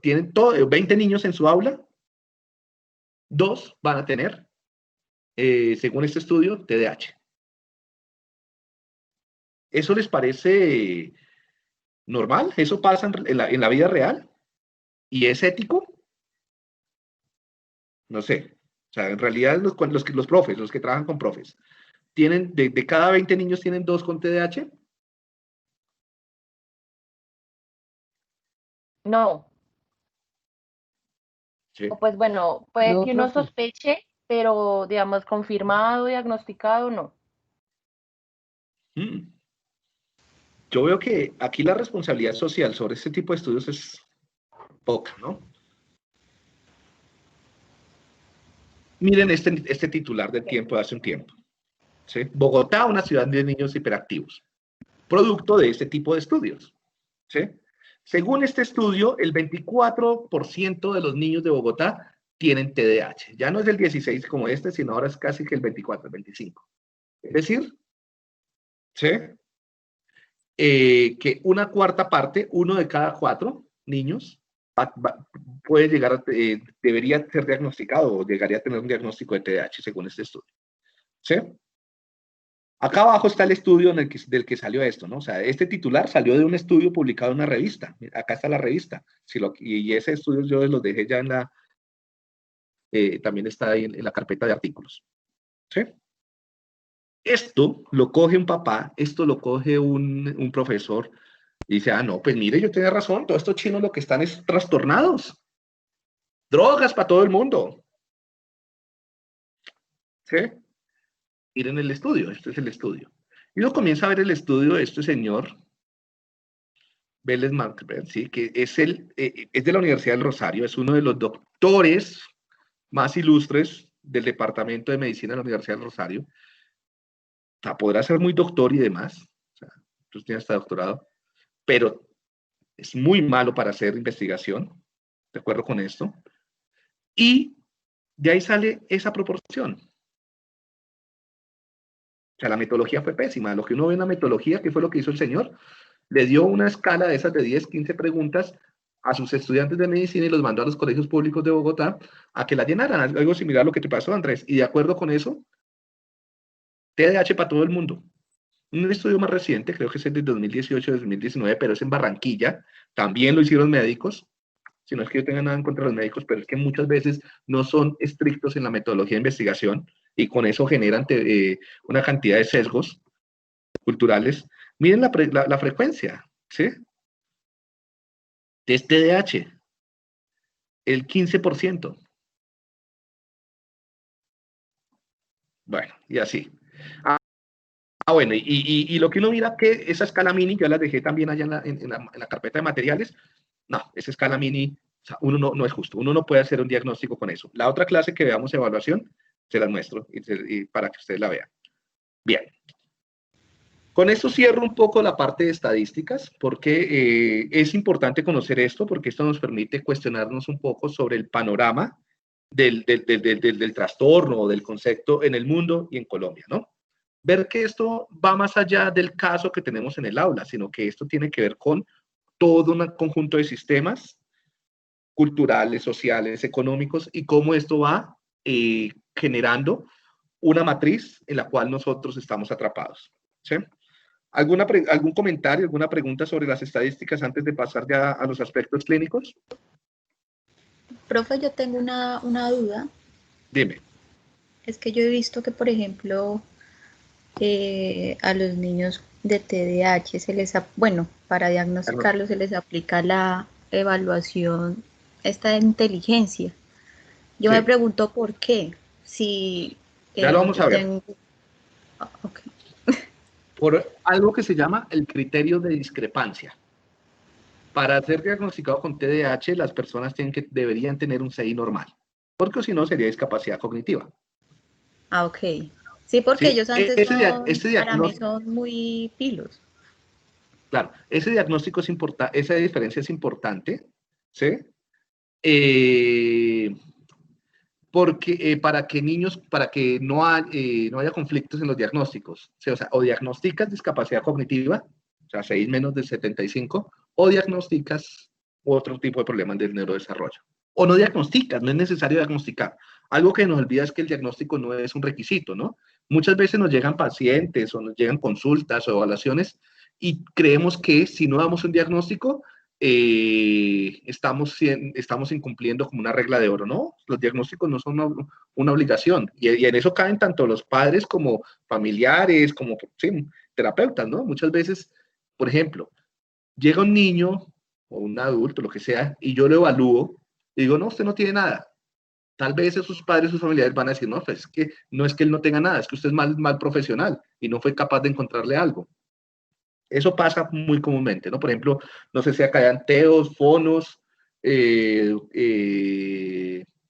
tienen 20 niños en su aula, 2 van a tener, según este estudio, TDAH. ¿Eso les parece normal? ¿Eso pasa en la vida real? ¿Y es ético? No sé. O sea, en realidad los profes, los que trabajan con profes, ¿tienen de cada 20 niños tienen 2 con TDAH? No. Sí. O pues bueno, puede No, que uno profe. sospeche, pero digamos confirmado, diagnosticado, no. Yo veo que aquí la responsabilidad social sobre este tipo de estudios es poca, ¿no? Miren este titular del Tiempo de hace un tiempo. ¿Sí? Bogotá, una ciudad de niños hiperactivos. Producto de este tipo de estudios. ¿Sí? Según este estudio, el 24% de los niños de Bogotá tienen TDAH. Ya no es el 16 como este, sino ahora es casi que el 24, el 25. Es decir, ¿sí? Que una cuarta parte, 1 de cada 4 niños, puede llegar debería ser diagnosticado o llegaría a tener un diagnóstico de TDAH según este estudio. ¿Sí? Acá abajo está el estudio del que salió esto, ¿no? O sea, este titular salió de un estudio publicado en una revista. Acá está la revista. Y ese estudio yo los dejé ya también está ahí en la carpeta de artículos. ¿Sí? Esto lo coge un papá, esto lo coge un profesor, y dice, ah, no, pues mire, yo tenía razón, todos estos chinos lo que están es trastornados. Drogas para todo el mundo. ¿Sí? Miren el estudio, este es el estudio. Y uno comienza a ver el estudio de este señor, Vélez Marcbert, ¿sí? Que es de la Universidad del Rosario, es uno de los doctores más ilustres del Departamento de Medicina de la Universidad del Rosario. O sea, podrá ser muy doctor y demás, o sea, tú tienes hasta doctorado, pero es muy malo para hacer investigación, de acuerdo con esto, y de ahí sale esa proporción. O sea, la metodología fue pésima. Lo que uno ve en la metodología, ¿qué fue lo que hizo el señor? Le dio una escala de esas de 10, 15 preguntas a sus estudiantes de medicina y los mandó a los colegios públicos de Bogotá a que la llenaran, algo similar a lo que te pasó, Andrés. Y de acuerdo con eso, TDAH para todo el mundo. Un estudio más reciente, creo que es el de 2018-2019, pero es en Barranquilla, también lo hicieron médicos, si no es que yo tenga nada en contra de los médicos, pero es que muchas veces no son estrictos en la metodología de investigación y con eso generan una cantidad de sesgos culturales. Miren la frecuencia, ¿sí? De este TDAH, el 15%. Bueno, y así. Bueno, y lo que uno mira que esa escala mini, yo la dejé también allá en la carpeta de materiales, no, esa escala mini, o sea, uno no es justo, uno no puede hacer un diagnóstico con eso. La otra clase que veamos evaluación, se las muestro y para que ustedes la vean. Bien. Con esto cierro un poco la parte de estadísticas, porque es importante conocer esto, porque esto nos permite cuestionarnos un poco sobre el panorama del trastorno o del concepto en el mundo y en Colombia, ¿no? Ver que esto va más allá del caso que tenemos en el aula, sino que esto tiene que ver con todo un conjunto de sistemas culturales, sociales, económicos, y cómo esto va generando una matriz en la cual nosotros estamos atrapados. ¿Sí? ¿Algún comentario, alguna pregunta sobre las estadísticas antes de pasar ya a los aspectos clínicos? Profe, yo tengo una duda. Dime. Es que yo he visto que, por ejemplo, a los niños de TDAH bueno, para diagnosticarlos se les aplica la evaluación esta de inteligencia. Yo me pregunto por qué. Si ya lo vamos a ver. Okay. Por algo que se llama el criterio de discrepancia. Para ser diagnosticado con TDAH, las personas deberían tener un CI normal, porque si no sería discapacidad cognitiva. Ah, ok. Sí, porque ellos antes para mí son muy pilos. Claro, ese diagnóstico es importante, esa diferencia es importante, ¿sí? Porque para que no haya conflictos en los diagnósticos, ¿sí? O sea, o diagnosticas discapacidad cognitiva, o sea, 6 menos de 75, o diagnosticas otro tipo de problemas del neurodesarrollo. O no diagnosticas, no es necesario diagnosticar. Algo que nos olvida es que el diagnóstico no es un requisito, ¿no? Muchas veces nos llegan pacientes o nos llegan consultas o evaluaciones y creemos que si no damos un diagnóstico, estamos incumpliendo como una regla de oro, ¿no? Los diagnósticos no son una obligación y en eso caen tanto los padres como familiares, como sí, terapeutas, ¿no? Muchas veces, por ejemplo, llega un niño o un adulto, lo que sea, y yo lo evalúo y digo, no, usted no tiene nada. Tal vez sus padres, sus familiares van a decir, no, pues es que no es que él no tenga nada, es que usted es mal profesional y no fue capaz de encontrarle algo. Eso pasa muy comúnmente, ¿no? Por ejemplo, no sé si acá hay TEOs, fonos y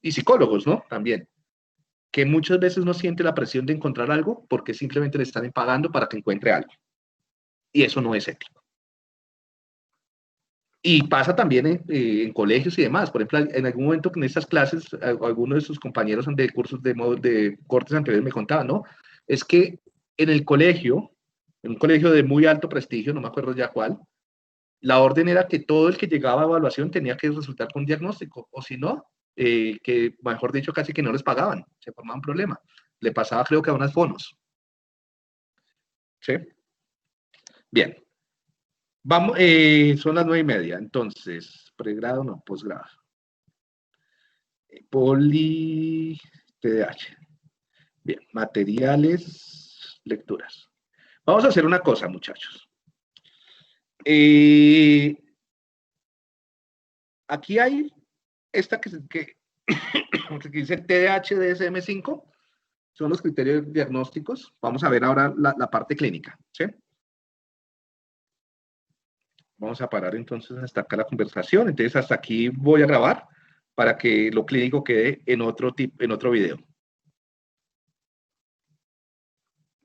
psicólogos, ¿no? También, que muchas veces no siente la presión de encontrar algo porque simplemente le están pagando para que encuentre algo. Y eso no es ético. Y pasa también en colegios y demás. Por ejemplo, en algún momento en estas clases, algunos de sus compañeros de cursos de cortes anteriores me contaban, ¿no? Es que en el colegio, en un colegio de muy alto prestigio, no me acuerdo ya cuál, la orden era que todo el que llegaba a evaluación tenía que resultar con un diagnóstico, o si no, que mejor dicho, casi que no les pagaban, se formaba un problema. Le pasaba creo que a unas fonos. ¿Sí? Bien. Vamos, son las 9:30, entonces, pregrado no, posgrado. TDAH. Bien, materiales, lecturas. Vamos a hacer una cosa, muchachos. Aquí hay esta que dice TDAH DSM-5, son los criterios diagnósticos. Vamos a ver ahora la parte clínica, ¿sí? Vamos a parar entonces hasta acá la conversación. Entonces hasta aquí voy a grabar para que lo clínico quede en otro video.